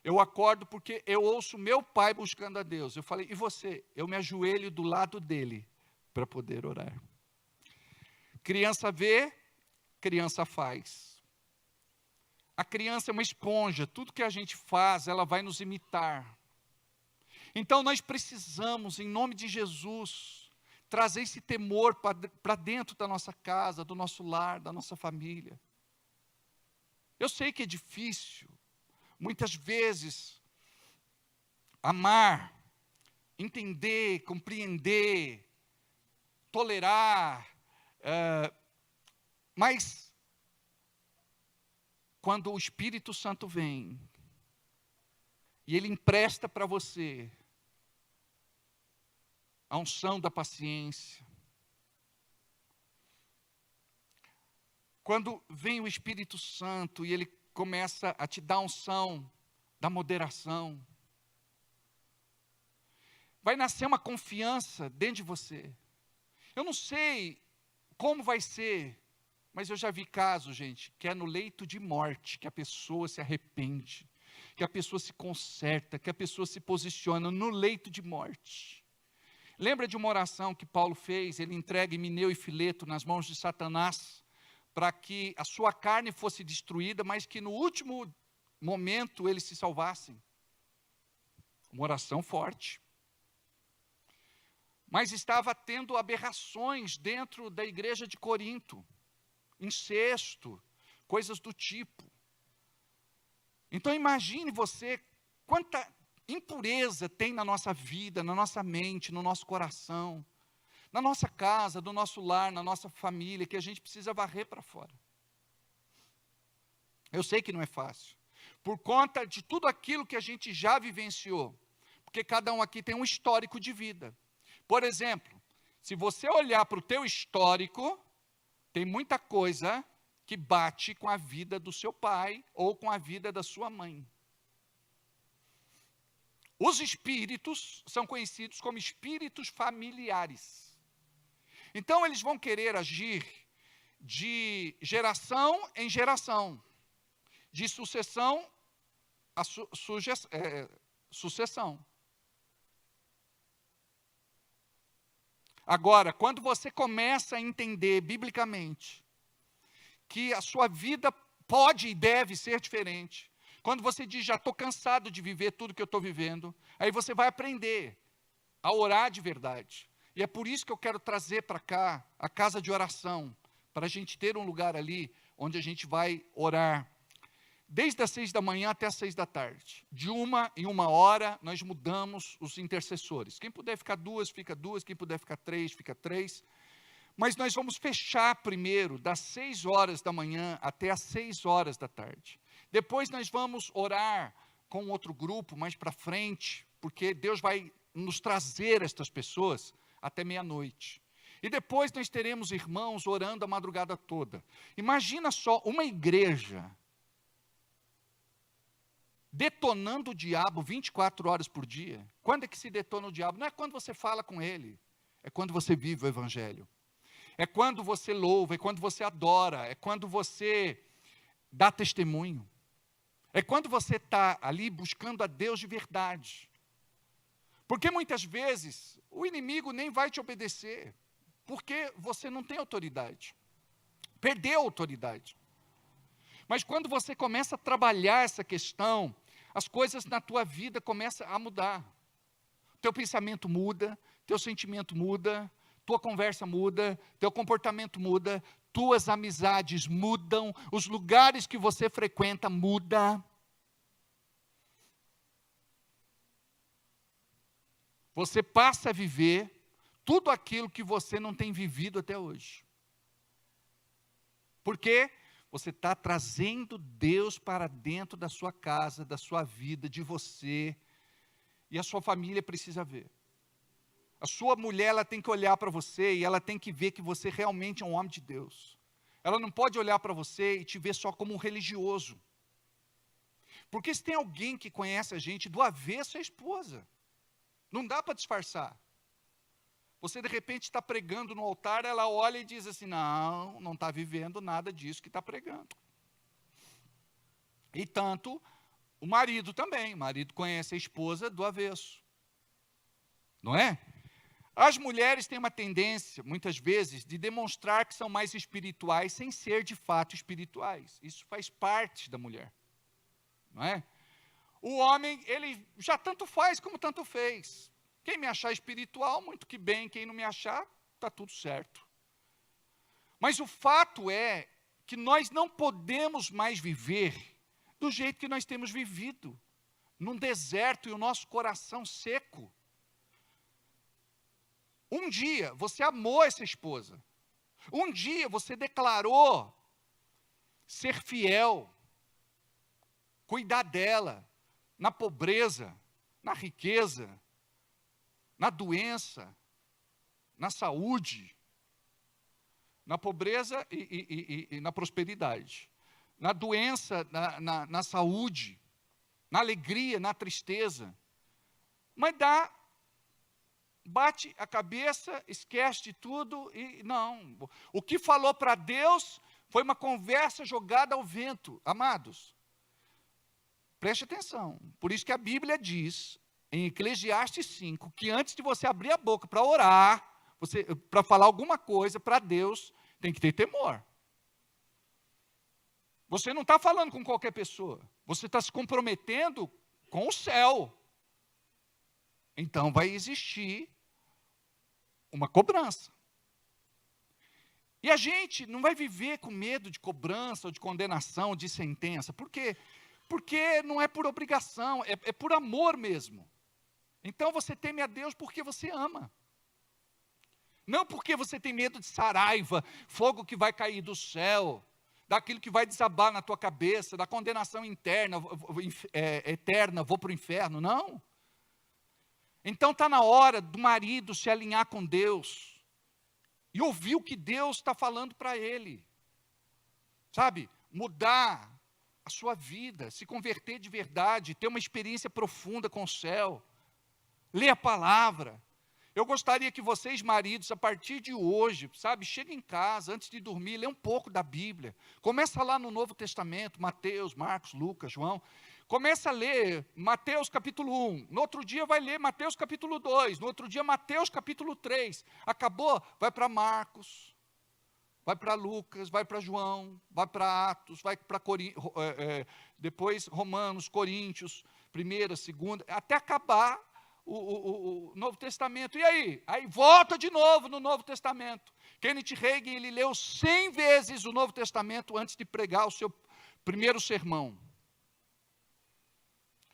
Speaker 6: Eu acordo porque eu ouço meu pai buscando a Deus. Eu falei, e você? Eu me ajoelho do lado dele para poder orar. Criança vê, criança faz. A criança é uma esponja, tudo que a gente faz, ela vai nos imitar. Então nós precisamos, em nome de Jesus, trazer esse temor para dentro da nossa casa, do nosso lar, da nossa família. Eu sei que é difícil, muitas vezes, amar, entender, compreender, tolerar, mas quando o Espírito Santo vem e ele empresta para você a unção da paciência, quando vem o Espírito Santo e ele começa a te dar a unção da moderação, vai nascer uma confiança dentro de você. Eu não sei como vai ser, mas eu já vi casos, gente, que é no leito de morte que a pessoa se arrepende, que a pessoa se conserta, que a pessoa se posiciona no leito de morte. Lembra de uma oração que Paulo fez? Ele entrega Himeneu e Fileto nas mãos de Satanás, para que a sua carne fosse destruída, mas que no último momento eles se salvassem. Uma oração forte. Mas estava tendo aberrações dentro da igreja de Corinto, incesto, coisas do tipo. Então imagine você quanta impureza tem na nossa vida, na nossa mente, no nosso coração, na nossa casa, no nosso lar, na nossa família, que a gente precisa varrer para fora. Eu sei que não é fácil, por conta de tudo aquilo que a gente já vivenciou, porque cada um aqui tem um histórico de vida. Por exemplo, se você olhar para o teu histórico, tem muita coisa que bate com a vida do seu pai ou com a vida da sua mãe. Os espíritos são conhecidos como espíritos familiares. Então, eles vão querer agir de geração em geração, de sucessão a sucessão. Agora, quando você começa a entender biblicamente que a sua vida pode e deve ser diferente, quando você diz, já estou cansado de viver tudo que eu estou vivendo, aí você vai aprender a orar de verdade. E é por isso que eu quero trazer para cá a casa de oração, para a gente ter um lugar ali onde a gente vai orar. Desde as 6 da manhã até as 6 da tarde. De 1 em 1 hora, nós mudamos os intercessores. Quem puder ficar 2, fica 2. Quem puder ficar 3, fica 3. Mas nós vamos fechar primeiro, das 6 horas da manhã até as 6 horas da tarde. Depois nós vamos orar com outro grupo mais para frente, porque Deus vai nos trazer estas pessoas até meia-noite. E depois nós teremos irmãos orando a madrugada toda. Imagina só uma igreja detonando o diabo 24 horas por dia. Quando é que se detona o diabo? Não é quando você fala com ele, é quando você vive o evangelho. É quando você louva, é quando você adora, é quando você dá testemunho. É quando você está ali buscando a Deus de verdade. Porque muitas vezes o inimigo nem vai te obedecer, porque você não tem autoridade. Perdeu a autoridade. Mas quando você começa a trabalhar essa questão, as coisas na tua vida começam a mudar. Teu pensamento muda, teu sentimento muda, tua conversa muda, teu comportamento muda, tuas amizades mudam, os lugares que você frequenta mudam. Você passa a viver tudo aquilo que você não tem vivido até hoje. Por quê? Você está trazendo Deus para dentro da sua casa, da sua vida, de você. E a sua família precisa ver. A sua mulher, ela tem que olhar para você e ela tem que ver que você realmente é um homem de Deus. Ela não pode olhar para você e te ver só como um religioso. Porque se tem alguém que conhece a gente do avesso, é a esposa. Não dá para disfarçar. Você de repente está pregando no altar, ela olha e diz assim, não está vivendo nada disso que está pregando. E tanto o marido também. O marido conhece a esposa do avesso. Não é? As mulheres têm uma tendência, muitas vezes, de demonstrar que são mais espirituais sem ser de fato espirituais. Isso faz parte da mulher. Não é? O homem, ele já tanto faz como tanto fez. Quem me achar espiritual, muito que bem. Quem não me achar, está tudo certo. Mas o fato é que nós não podemos mais viver do jeito que nós temos vivido, num deserto e o nosso coração seco. Um dia você amou essa esposa. Um dia você declarou ser fiel, cuidar dela, na pobreza, na riqueza, na doença, na saúde, na pobreza e na prosperidade, na doença, na saúde, na alegria, na tristeza. Mas bate a cabeça, esquece de tudo e não. O que falou para Deus foi uma conversa jogada ao vento. Amados, preste atenção. Por isso que a Bíblia diz, em Eclesiastes 5, que antes de você abrir a boca para orar, para falar alguma coisa para Deus, tem que ter temor. Você não está falando com qualquer pessoa. Você está se comprometendo com o céu. Então vai existir uma cobrança. E a gente não vai viver com medo de cobrança, ou de condenação, de sentença. Por quê? Porque não é por obrigação, é por amor mesmo. Então você teme a Deus porque você ama. Não porque você tem medo de saraiva, fogo que vai cair do céu, daquilo que vai desabar na tua cabeça, da condenação eterna, vou para o inferno. Não. Então está na hora do marido se alinhar com Deus e ouvir o que Deus está falando para ele. Sabe? Mudar a sua vida, se converter de verdade, ter uma experiência profunda com o céu, ler a palavra. Eu gostaria que vocês, maridos, a partir de hoje, sabe, cheguem em casa, antes de dormir, lê um pouco da Bíblia. Começa lá no Novo Testamento, Mateus, Marcos, Lucas, João. Começa a ler Mateus capítulo 1. No outro dia vai ler Mateus capítulo 2. No outro dia Mateus capítulo 3. Acabou? Vai para Marcos. Vai para Lucas, vai para João, vai para Atos, vai para depois Romanos, Coríntios, 1ª, 2ª, até acabar o Novo Testamento. E aí? Aí volta de novo no Novo Testamento. Kenneth Hagin, ele leu 100 vezes o Novo Testamento antes de pregar o seu primeiro sermão.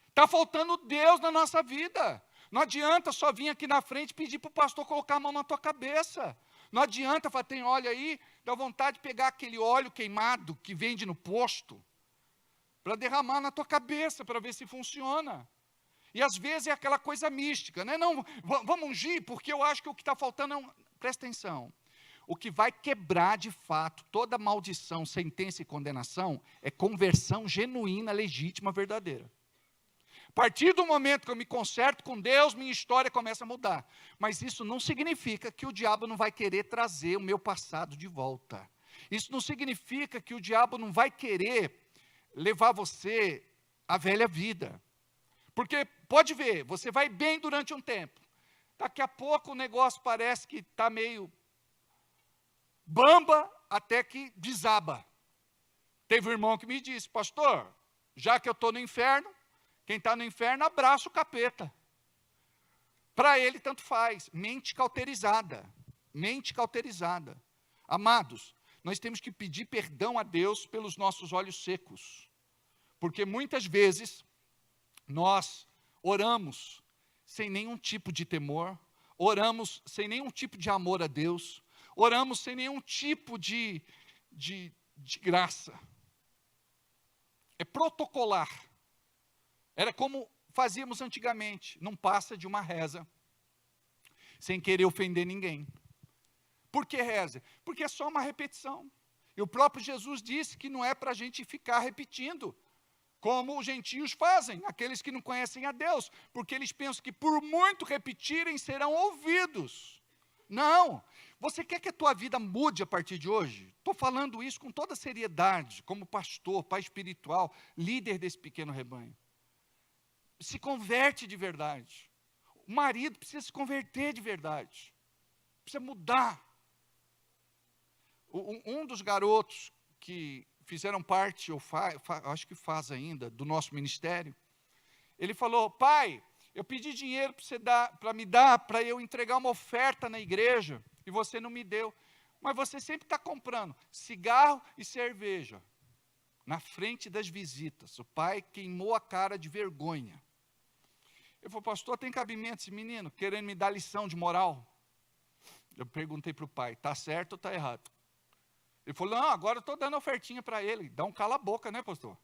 Speaker 6: Está faltando Deus na nossa vida. Não adianta só vir aqui na frente e pedir para o pastor colocar a mão na tua cabeça. Não adianta falar, tem óleo aí, dá vontade de pegar aquele óleo queimado que vende no posto, para derramar na tua cabeça, para ver se funciona. E às vezes é aquela coisa mística, né? Não, vamos ungir, porque eu acho que o que está faltando é presta atenção. O que vai quebrar de fato toda maldição, sentença e condenação é conversão genuína, legítima, verdadeira. A partir do momento que eu me conserto com Deus, minha história começa a mudar. Mas isso não significa que o diabo não vai querer trazer o meu passado de volta. Isso não significa que o diabo não vai querer levar você à velha vida. Porque, pode ver, você vai bem durante um tempo. Daqui a pouco o negócio parece que está meio bamba, até que desaba. Teve um irmão que me disse, pastor, já que eu estou no inferno, quem está no inferno abraça o capeta. Para ele tanto faz. Mente cauterizada. Mente cauterizada. Amados, nós temos que pedir perdão a Deus pelos nossos olhos secos. Porque muitas vezes nós oramos sem nenhum tipo de temor, oramos sem nenhum tipo de amor a Deus, oramos sem nenhum tipo de graça. É protocolar. Era como fazíamos antigamente. Não passa de uma reza, sem querer ofender ninguém. Por que reza? Porque é só uma repetição. E o próprio Jesus disse que não é para a gente ficar repetindo, como os gentios fazem, aqueles que não conhecem a Deus, porque eles pensam que por muito repetirem serão ouvidos. Não, você quer que a tua vida mude a partir de hoje? Estou falando isso com toda seriedade, como pastor, pai espiritual, líder desse pequeno rebanho. Se converte de verdade. O marido precisa se converter de verdade, precisa mudar. Um dos garotos que fizeram parte, ou acho que faz ainda, do nosso ministério, ele falou: pai, eu pedi dinheiro para me dar, para eu entregar uma oferta na igreja, e você não me deu. Mas você sempre está comprando cigarro e cerveja, na frente das visitas. O pai queimou a cara de vergonha. Eu falei: pastor, tem cabimento esse menino querendo me dar lição de moral? Eu perguntei para o pai: está certo ou está errado? Ele falou: não, agora eu estou dando ofertinha para ele. Dá um cala a boca, né, pastor?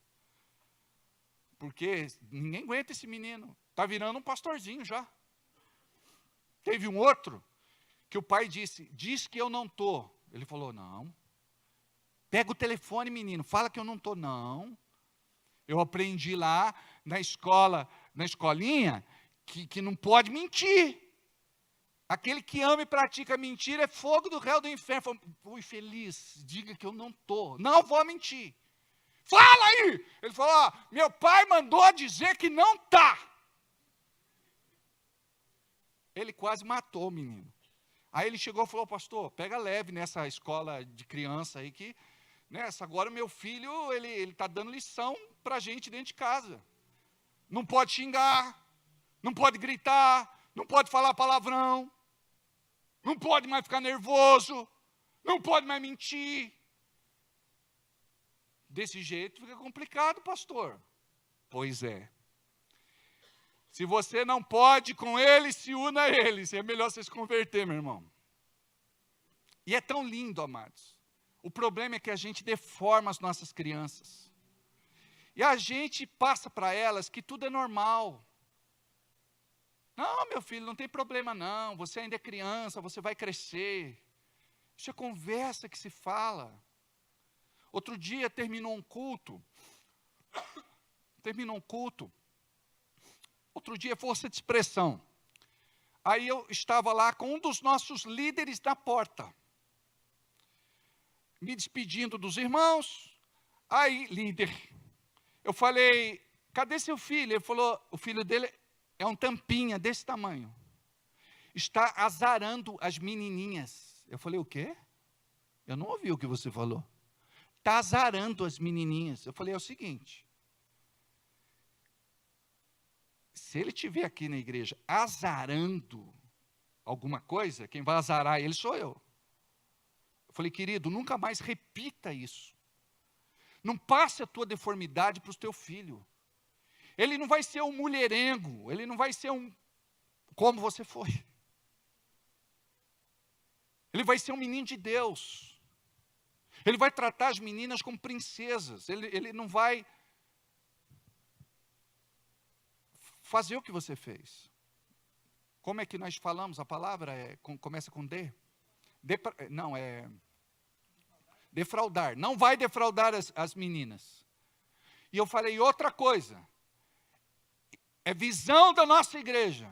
Speaker 6: Porque ninguém aguenta esse menino. Está virando um pastorzinho já. Teve um outro que o pai disse: diz que eu não estou. Ele falou: não. Pega o telefone, menino, fala que eu não estou. Não. Eu aprendi lá na escola, na escolinha, que não pode mentir. Aquele que ama e pratica mentira é fogo do réu do inferno. Fui feliz, diga que eu não estou. Não vou mentir. Fala aí! Ele falou: ó, meu pai mandou dizer que não está. Ele quase matou o menino. Aí ele chegou e falou: pastor, pega leve nessa escola de criança aí que, nessa, agora meu filho, ele está dando lição para a gente dentro de casa. Não pode xingar, não pode gritar, não pode falar palavrão, não pode mais ficar nervoso, não pode mais mentir. Desse jeito fica complicado, pastor. Pois é. Se você não pode com eles, se una a eles. É melhor você se converter, meu irmão. E é tão lindo, amados. O problema é que a gente deforma as nossas crianças. E a gente passa para elas que tudo é normal. Não, meu filho, não tem problema não. Você ainda é criança, você vai crescer. Isso é conversa que se fala. Outro dia terminou um culto. Outro dia, força de expressão. Aí eu estava lá com um dos nossos líderes na porta, me despedindo dos irmãos. Aí, líder, eu falei: cadê seu filho? Ele falou: o filho dele é um tampinha desse tamanho. Está azarando as menininhas. Eu falei: o quê? Eu não ouvi o que você falou. Está azarando as menininhas. Eu falei: é o seguinte, se ele estiver aqui na igreja azarando alguma coisa, quem vai azarar ele sou eu. Eu falei: querido, nunca mais repita isso. Não passe a tua deformidade para o teu filho. Ele não vai ser um mulherengo, ele não vai ser um como você foi. Ele vai ser um menino de Deus. Ele vai tratar as meninas como princesas. Ele não vai fazer o que você fez. Como é que nós falamos? A palavra começa com D? Não, é defraudar. Não vai defraudar as meninas. E eu falei outra coisa. É visão da nossa igreja.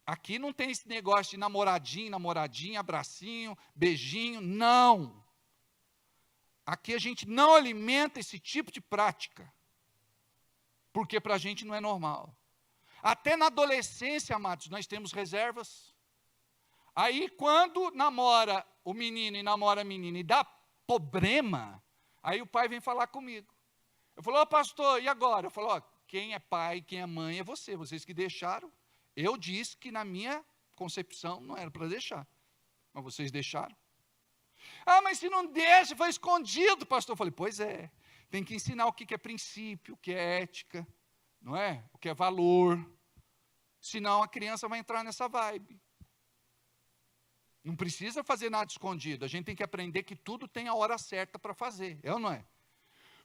Speaker 6: Aqui não tem esse negócio de namoradinha, abracinho, beijinho. Não. Aqui a gente não alimenta esse tipo de prática. Porque para a gente não é normal. Até na adolescência, amados, nós temos reservas. Aí, quando namora o menino e namora a menina e dá problema, aí o pai vem falar comigo. Eu falo: ô pastor, e agora? Eu falo: ó, quem é pai, quem é mãe é você, vocês que deixaram. Eu disse que na minha concepção não era para deixar, mas vocês deixaram. Ah, mas se não deixa, foi escondido, pastor. Eu falei: pois é, tem que ensinar o que é princípio, o que é ética, não é? O que é valor. Senão a criança vai entrar nessa vibe. Não precisa fazer nada escondido. A gente tem que aprender que tudo tem a hora certa para fazer. É ou não é?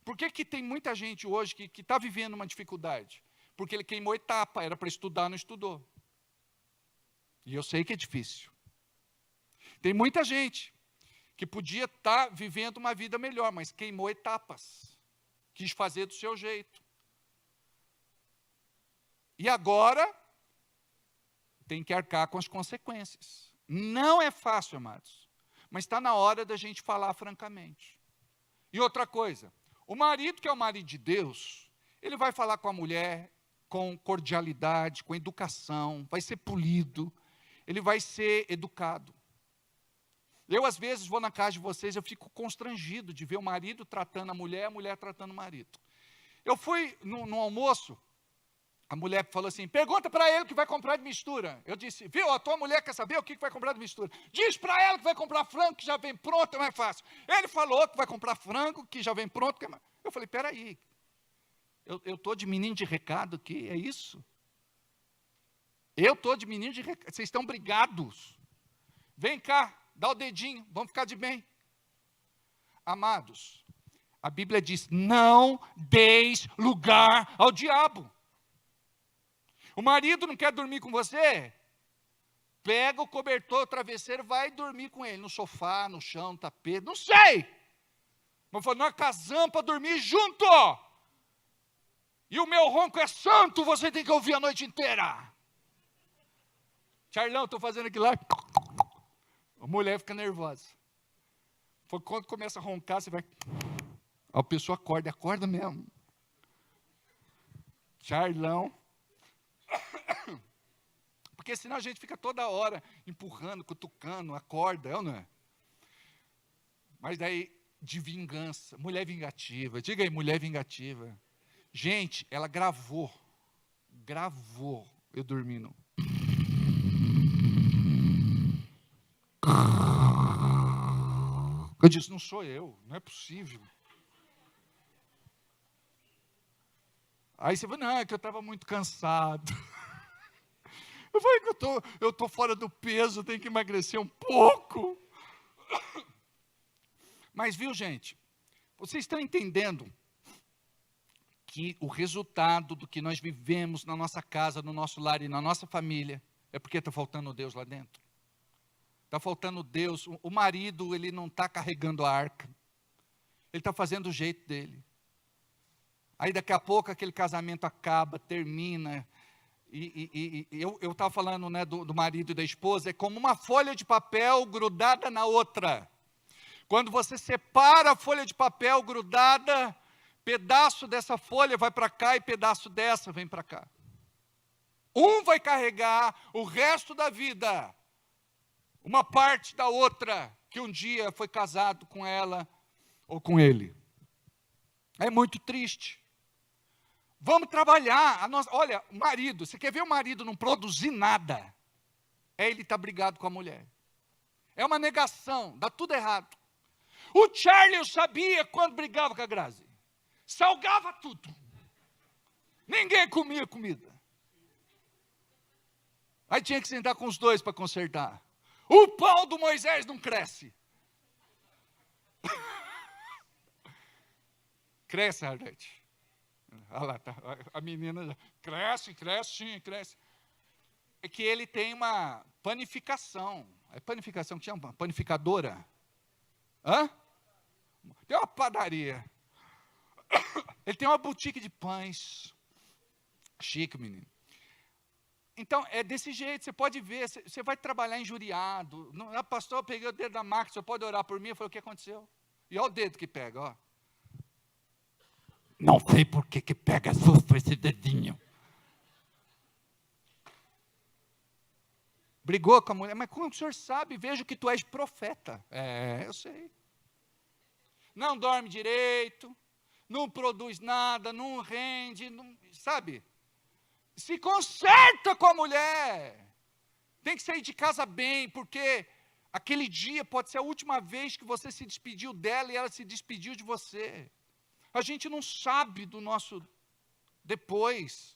Speaker 6: Por que tem muita gente hoje que está vivendo uma dificuldade? porque ele queimou etapa, era para estudar, não estudou. E eu sei que é difícil. Tem muita gente que podia estar vivendo uma vida melhor, mas queimou etapas, quis fazer do seu jeito. E agora tem que arcar com as consequências. Não é fácil, amados, mas está na hora da gente falar francamente. E outra coisa, o marido que é o marido de Deus, ele vai falar com a mulher com cordialidade, com educação, vai ser polido, ele vai ser educado. Eu, às vezes, vou na casa de vocês, eu fico constrangido de ver o marido tratando a mulher tratando o marido. Eu fui no almoço, a mulher falou assim, pergunta para ele o que vai comprar de mistura. Eu disse, viu, a tua mulher quer saber o que vai comprar de mistura. Diz para ela que vai comprar frango, que já vem pronto, é mais fácil. Ele falou que vai comprar frango, que já vem pronto. Eu falei, peraí, eu estou de menino de recado aqui, é isso? Eu estou de menino de recado, vocês estão brigados. Vem cá, dá o dedinho, vamos ficar de bem. Amados, a Bíblia diz, não deis lugar ao diabo. O marido não quer dormir com você? Pega o cobertor, o travesseiro, vai dormir com ele, no sofá, no chão, no tapete, não sei. Mas nós casamos para dormir junto. E o meu ronco é santo, você tem que ouvir a noite inteira. Charlão, estou fazendo aquilo lá. A mulher fica nervosa. Quando começa a roncar, você vai... A pessoa acorda mesmo. Charlão. Porque senão a gente fica toda hora empurrando, cutucando, acorda, é ou não é? Mas daí, de vingança, mulher vingativa, diga aí, mulher vingativa. Gente, ela gravou, eu dormindo. Eu disse, não sou eu, não é possível. Aí você falou, não, é que eu estava muito cansado. Eu falei que eu estou fora do peso, tenho que emagrecer um pouco. Mas viu, gente, vocês estão entendendo que o resultado do que nós vivemos na nossa casa, no nosso lar e na nossa família, é porque está faltando Deus lá dentro. Está faltando Deus, o marido, ele não está carregando a arca, ele está fazendo o jeito dele. Aí daqui a pouco aquele casamento acaba, termina, e eu estava falando, né, do marido e da esposa, é como uma folha de papel grudada na outra. Quando você separa a folha de papel grudada, pedaço dessa folha vai para cá e pedaço dessa vem para cá. Um vai carregar o resto da vida, uma parte da outra, que um dia foi casado com ela ou com ele. É muito triste. Vamos trabalhar. Olha, o marido, você quer ver o marido não produzir nada? Ele está brigado com a mulher. É uma negação, dá tudo errado. O Charlie, eu sabia quando brigava com a Grazi. Salgava tudo. Ninguém comia comida. Aí tinha que sentar com os dois para consertar. O pão do Moisés não cresce. Cresce, Arlete. Olha lá, tá. A menina cresce, sim, cresce. É que ele tem uma panificação. É panificação que chama? Panificadora? Hã? Tem uma padaria. Ele tem uma boutique de pães. Chique, menino. Então, é desse jeito, você pode ver, você vai trabalhar injuriado. Pastor, eu peguei o dedo da marca, você pode orar por mim? Eu falei, o que aconteceu? E olha o dedo que pega, ó. Não sei por que pega sofre esse dedinho. Brigou com a mulher, mas como o senhor sabe? Vejo que tu és profeta. É, eu sei. Não dorme direito, não produz nada, não rende, não, sabe? Se conserta com a mulher. Tem que sair de casa bem, porque aquele dia pode ser a última vez que você se despediu dela e ela se despediu de você. A gente não sabe do nosso depois.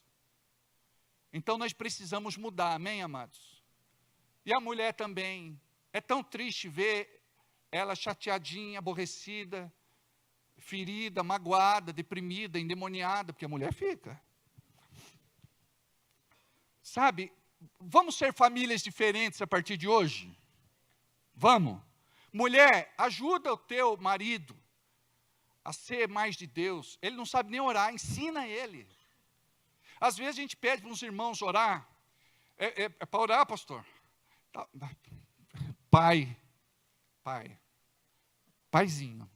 Speaker 6: Então nós precisamos mudar, amém, amados? E a mulher também. É tão triste ver ela chateadinha, aborrecida, ferida, magoada, deprimida, endemoniada, porque a mulher fica. Sabe, vamos ser famílias diferentes a partir de hoje? Vamos. Mulher, ajuda o teu marido a ser mais de Deus. Ele não sabe nem orar, ensina ele. Às vezes a gente pede para uns irmãos orar. É para orar, pastor? Paizinho.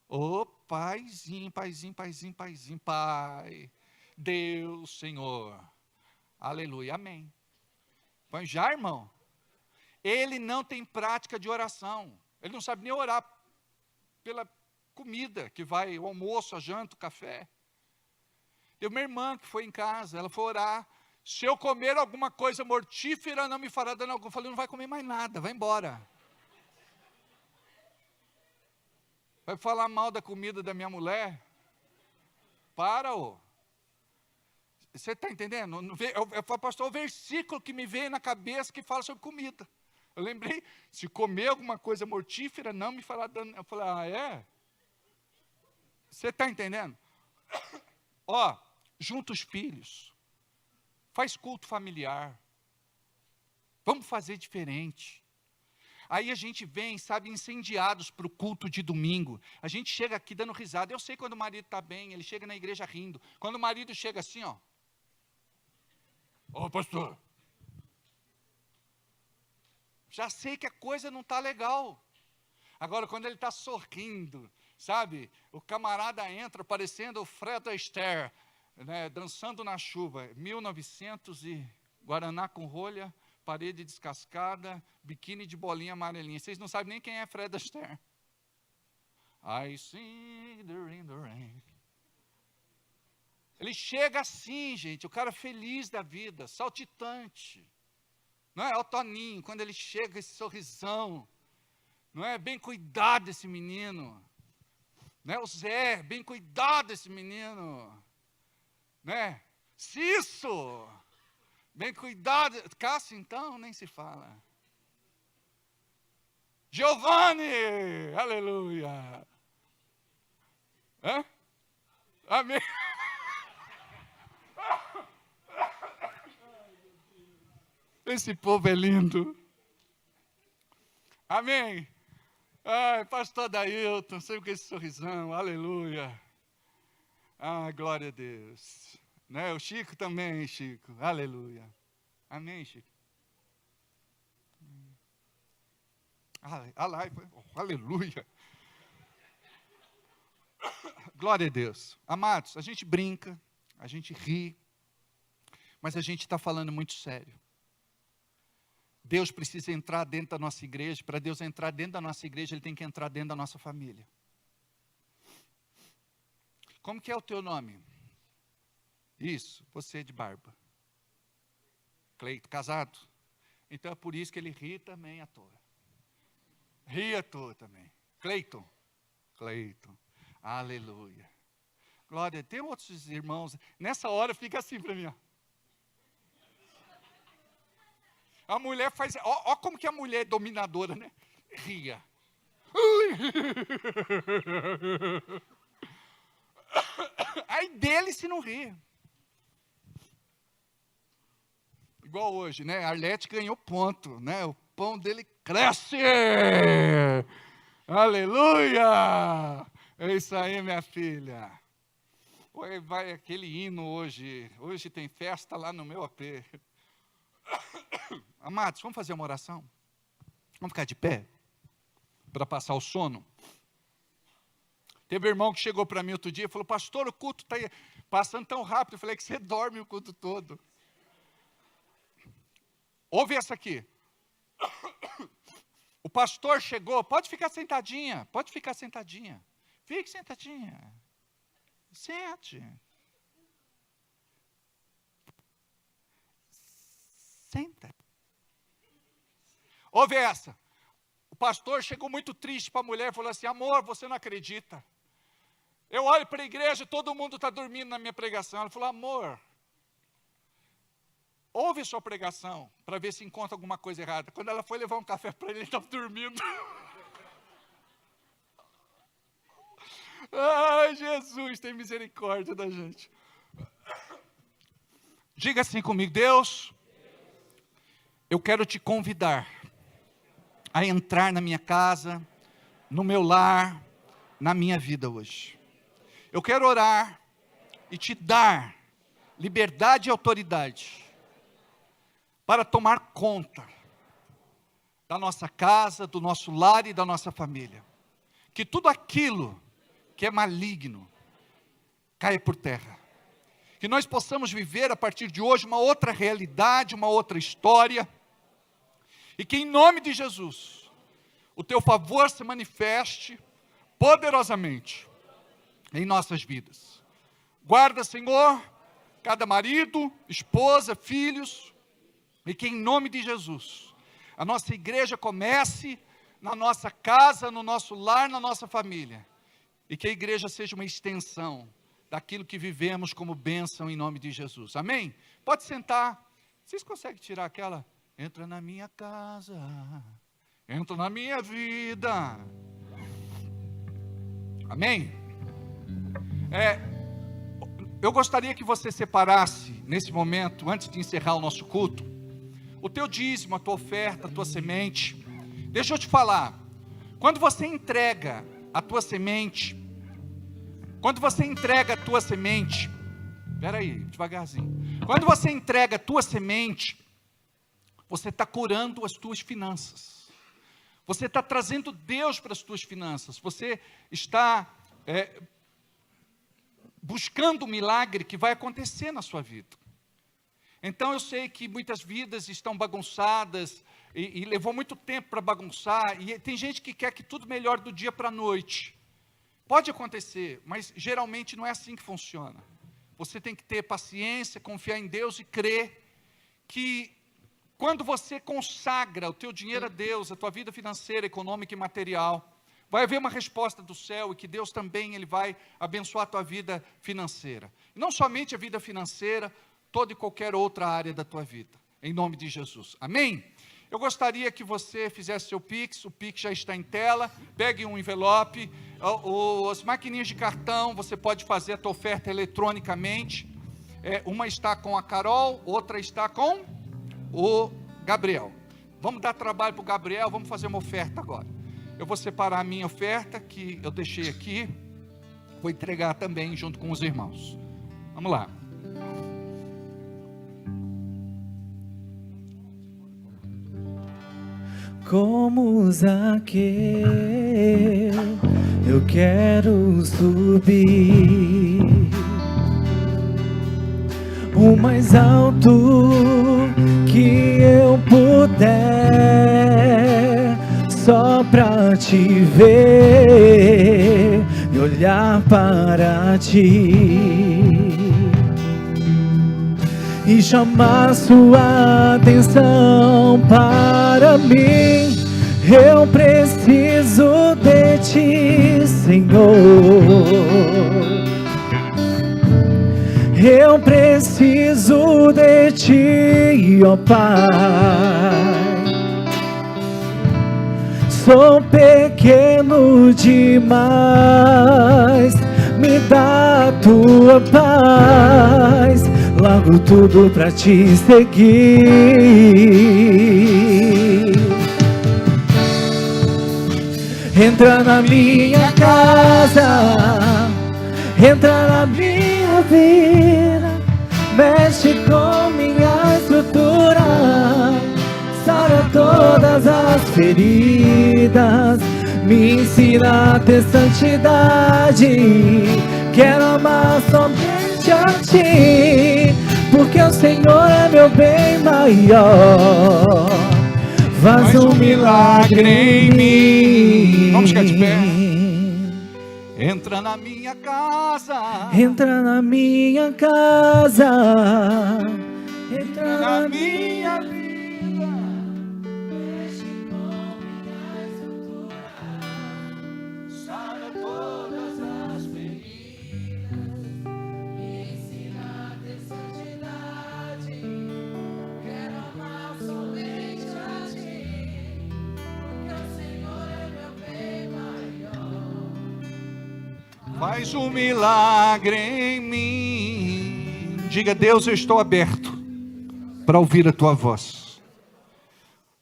Speaker 6: Ô, paizinho, Pai. Deus, Senhor. Aleluia, amém. Põe já, irmão. Ele não tem prática de oração. Ele não sabe nem orar pela comida que vai, o almoço, a janta, o café. Tem uma irmã que foi em casa, ela foi orar. Se eu comer alguma coisa mortífera, não me fará dano algum. Eu falei, não vai comer mais nada, vai embora. Vai falar mal da comida da minha mulher? Para, ô. Você está entendendo? Eu falo, pastor, o versículo que me veio na cabeça que fala sobre comida. Eu lembrei, se comer alguma coisa mortífera, não me fará dano. Eu falei, é? Você está entendendo? Ó, junta os filhos. Faz culto familiar. Vamos fazer diferente. Aí a gente vem, sabe, incendiados para o culto de domingo. A gente chega aqui dando risada. Eu sei quando o marido está bem, ele chega na igreja rindo. Quando o marido chega assim, ó. Ô, pastor. Já sei que a coisa não está legal. Agora, quando ele está sorrindo, sabe? O camarada entra parecendo o Fred Astaire, né, dançando na chuva. 1900 e Guaraná com rolha, parede descascada, biquíni de bolinha amarelinha. Vocês não sabem nem quem é Fred Astaire. I see the rain, the rain. Ele chega assim, gente, o cara feliz da vida, saltitante. Não é o Toninho, quando ele chega, esse sorrisão. Não é? Bem cuidado esse menino. Não é o Zé, bem cuidado esse menino. Né? Cisso, bem cuidado. Cássio, então, nem se fala. Giovanni, aleluia. Hã? Amém. Esse povo é lindo. Amém. Ai, pastor Dailton, sempre com esse sorrisão, aleluia. Ah, glória a Deus. Né? O Chico também, Chico, aleluia. Amém, Chico. Aleluia. Glória a Deus. Amados, a gente brinca, a gente ri, mas a gente está falando muito sério. Deus precisa entrar dentro da nossa igreja. Para Deus entrar dentro da nossa igreja, Ele tem que entrar dentro da nossa família. Como que é o teu nome? Isso, você de barba. Cleito, casado? Então é por isso que ele ri também à toa. Ri à toa também. Cleiton. Cleiton. Aleluia. Glória. Tem outros irmãos. Nessa hora fica assim para mim, ó. A mulher faz, ó como que a mulher é dominadora, né? Ria. Aí dele se não ri. Igual hoje, né? A Arlete ganhou ponto, né? O pão dele cresce. Aleluia! É isso aí, minha filha. Vai aquele hino hoje. Hoje tem festa lá no meu AP. Amados, vamos fazer uma oração? Vamos ficar de pé? Para passar o sono? Teve um irmão que chegou para mim outro dia e falou, pastor, o culto está passando tão rápido. Eu falei, que você dorme o culto todo. Ouve essa aqui. O pastor chegou, pode ficar sentadinha, pode ficar sentadinha. Fique sentadinha. Sente. Senta. Ouve essa. O pastor chegou muito triste para a mulher e falou assim, amor, você não acredita. Eu olho para a igreja e todo mundo está dormindo na minha pregação. Ela falou, amor, ouve a sua pregação para ver se encontra alguma coisa errada. Quando ela foi levar um café para ele estava dormindo. Ai, Jesus, tem misericórdia da gente. Diga assim comigo: Deus, eu quero te convidar a entrar na minha casa, no meu lar, na minha vida hoje. Eu quero orar e te dar liberdade e autoridade para tomar conta da nossa casa, do nosso lar e da nossa família. Que tudo aquilo que é maligno caia por terra. Que nós possamos viver a partir de hoje uma outra realidade, uma outra história. E que em nome de Jesus, o teu favor se manifeste poderosamente em nossas vidas. Guarda, Senhor, cada marido, esposa, filhos, e que em nome de Jesus, a nossa igreja comece na nossa casa, no nosso lar, na nossa família, e que a igreja seja uma extensão daquilo que vivemos como bênção em nome de Jesus. Amém? Pode sentar. Vocês conseguem tirar aquela? Entra na minha casa, entra na minha vida. Amém? Eu gostaria que você separasse, nesse momento, antes de encerrar o nosso culto, o teu dízimo, a tua oferta, a tua semente. Deixa eu te falar, quando você entrega a tua semente, espera aí, devagarzinho. Quando você entrega a tua semente, você está curando as tuas finanças. Você está trazendo Deus para as tuas finanças. Você está buscando um milagre que vai acontecer na sua vida. Então eu sei que muitas vidas estão bagunçadas e levou muito tempo para bagunçar, e tem gente que quer que tudo melhore do dia para a noite. Pode acontecer, mas geralmente não é assim que funciona. Você tem que ter paciência, confiar em Deus e crer que quando você consagra o teu dinheiro a Deus, a tua vida financeira, econômica e material, vai haver uma resposta do céu, e que Deus também ele vai abençoar a tua vida financeira. E não somente a vida financeira, toda e qualquer outra área da tua vida, em nome de Jesus. Amém? Eu gostaria que você fizesse seu Pix, o Pix já está em tela, pegue um envelope, as maquininhas de cartão, você pode fazer a tua oferta eletronicamente, uma está com a Carol, outra está com o Gabriel. Vamos dar trabalho para o Gabriel, vamos fazer uma oferta agora. Eu vou separar a minha oferta, que eu deixei aqui, vou entregar também junto com os irmãos. Vamos lá.
Speaker 3: Como Zaqueu, eu quero subir o mais alto que eu puder, só pra te ver e olhar para ti e chamar sua atenção para mim. Eu preciso de ti, Senhor. Eu preciso de ti, ó Pai. Sou pequeno demais, me dá a tua paz. Largo tudo pra te seguir. Entra na minha casa, entra na minha vida, mexe com minha estrutura, sara todas as feridas, me ensina a ter santidade. Quero amar somente a ti, porque o Senhor é meu bem maior. Faz um milagre em mim.
Speaker 6: Vamos ficar de pé. Entra na minha casa,
Speaker 3: entra na minha casa, entra na minha vida.
Speaker 6: Faz um milagre em mim. Diga: Deus, eu estou aberto para ouvir a tua voz.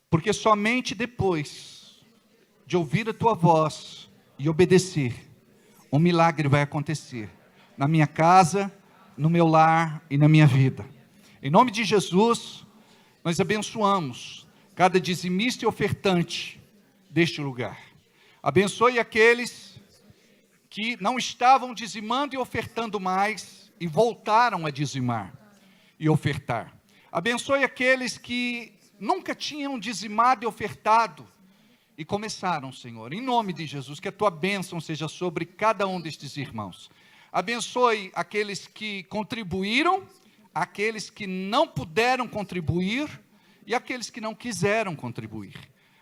Speaker 6: Porque somente depois de ouvir a tua voz e obedecer, um milagre vai acontecer na minha casa, no meu lar e na minha vida. Em nome de Jesus, nós abençoamos cada dizimista e ofertante deste lugar. Abençoe aqueles que não estavam dizimando e ofertando mais e voltaram a dizimar e ofertar. Abençoe aqueles que nunca tinham dizimado e ofertado e começaram, Senhor, em nome de Jesus, que a tua bênção seja sobre cada um destes irmãos. Abençoe aqueles que contribuíram, aqueles que não puderam contribuir e aqueles que não quiseram contribuir.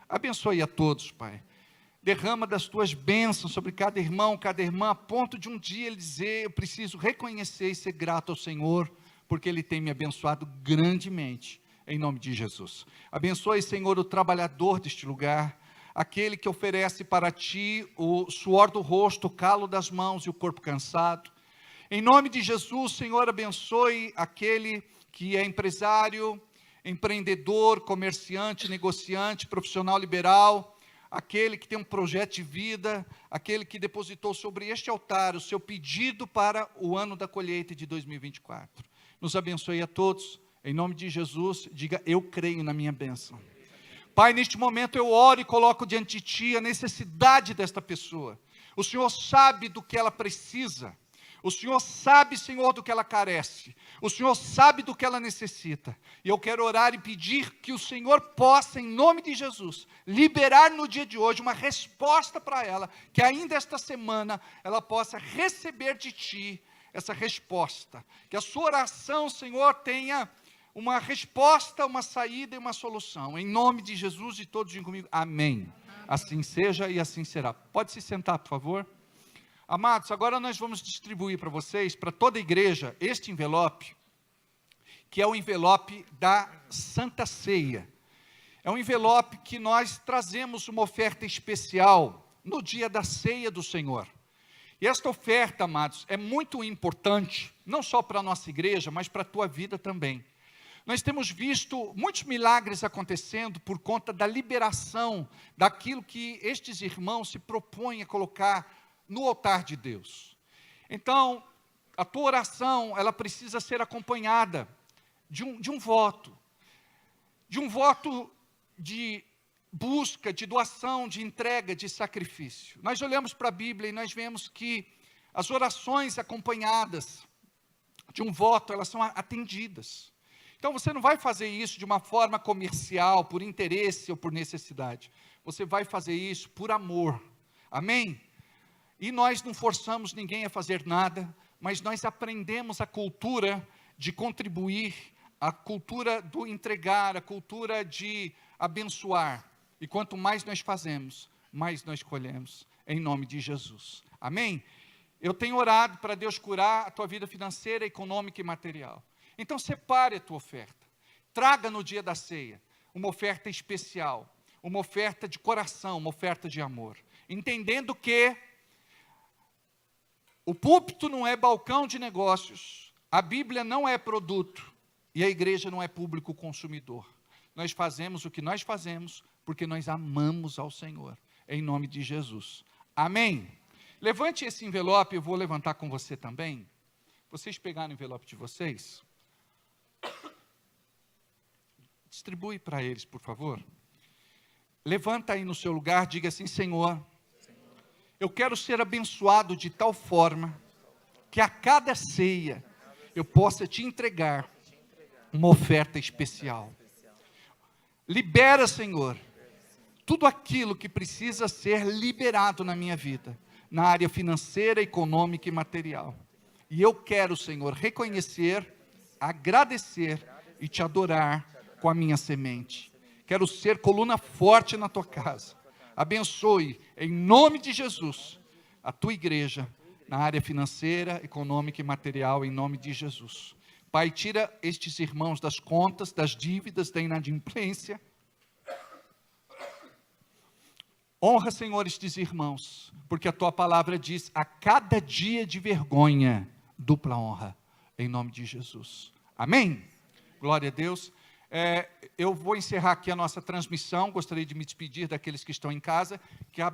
Speaker 6: Abençoe a todos, Pai. Derrama das tuas bênçãos sobre cada irmão, cada irmã, a ponto de um dia ele dizer: eu preciso reconhecer e ser grato ao Senhor, porque Ele tem me abençoado grandemente, em nome de Jesus. Abençoe, Senhor, o trabalhador deste lugar, aquele que oferece para Ti o suor do rosto, o calo das mãos e o corpo cansado. Em nome de Jesus, Senhor, abençoe aquele que é empresário, empreendedor, comerciante, negociante, profissional liberal, aquele que tem um projeto de vida, aquele que depositou sobre este altar o seu pedido para o ano da colheita de 2024. Nos abençoe a todos, em nome de Jesus. Diga: eu creio na minha bênção. Pai, neste momento eu oro e coloco diante de Ti a necessidade desta pessoa. O Senhor sabe do que ela precisa. O Senhor sabe, Senhor, do que ela carece. O Senhor sabe do que ela necessita. E eu quero orar e pedir que o Senhor possa, em nome de Jesus, liberar no dia de hoje uma resposta para ela, que ainda esta semana ela possa receber de Ti essa resposta. Que a sua oração, Senhor, tenha uma resposta, uma saída e uma solução. Em nome de Jesus, e todos digam comigo, amém. Assim seja e assim será. Pode se sentar, por favor. Amados, agora nós vamos distribuir para vocês, para toda a igreja, este envelope, que é o envelope da Santa Ceia. É um envelope que nós trazemos uma oferta especial no dia da ceia do Senhor. E esta oferta, amados, é muito importante, não só para a nossa igreja, mas para a tua vida também. Nós temos visto muitos milagres acontecendo por conta da liberação daquilo que estes irmãos se propõem a colocar no altar de Deus. Então, a tua oração, ela precisa ser acompanhada de um voto de busca, de doação, de entrega, de sacrifício. Nós olhamos para a Bíblia e nós vemos que as orações acompanhadas de um voto, elas são atendidas. Então, você não vai fazer isso de uma forma comercial, por interesse ou por necessidade. Você vai fazer isso por amor. Amém? E nós não forçamos ninguém a fazer nada, mas nós aprendemos a cultura de contribuir, a cultura do entregar, a cultura de abençoar. E quanto mais nós fazemos, mais nós colhemos, em nome de Jesus. Amém? Eu tenho orado para Deus curar a tua vida financeira, econômica e material. Então separe a tua oferta. Traga no dia da ceia uma oferta especial, uma oferta de coração, uma oferta de amor. Entendendo que o púlpito não é balcão de negócios, a Bíblia não é produto e a igreja não é público consumidor. Nós fazemos o que nós fazemos porque nós amamos ao Senhor, em nome de Jesus. Amém? Levante esse envelope, eu vou levantar com você também. Vocês pegaram o envelope de vocês? Distribui para eles, por favor. Levanta aí no seu lugar, diga assim: Senhor, eu quero ser abençoado de tal forma que a cada ceia eu possa te entregar uma oferta especial. Libera, Senhor, tudo aquilo que precisa ser liberado na minha vida, na área financeira, econômica e material. E eu quero, Senhor, reconhecer, agradecer e te adorar com a minha semente. Quero ser coluna forte na tua casa. Abençoe, em nome de Jesus, a tua igreja, na área financeira, econômica e material, em nome de Jesus. Pai, tira estes irmãos das contas, das dívidas, da inadimplência. Honra, Senhor, estes irmãos, porque a tua palavra diz: a cada dia de vergonha, dupla honra, em nome de Jesus. Amém? Glória a Deus. Eu vou encerrar aqui a nossa transmissão. Gostaria de me despedir daqueles que estão em casa. Que a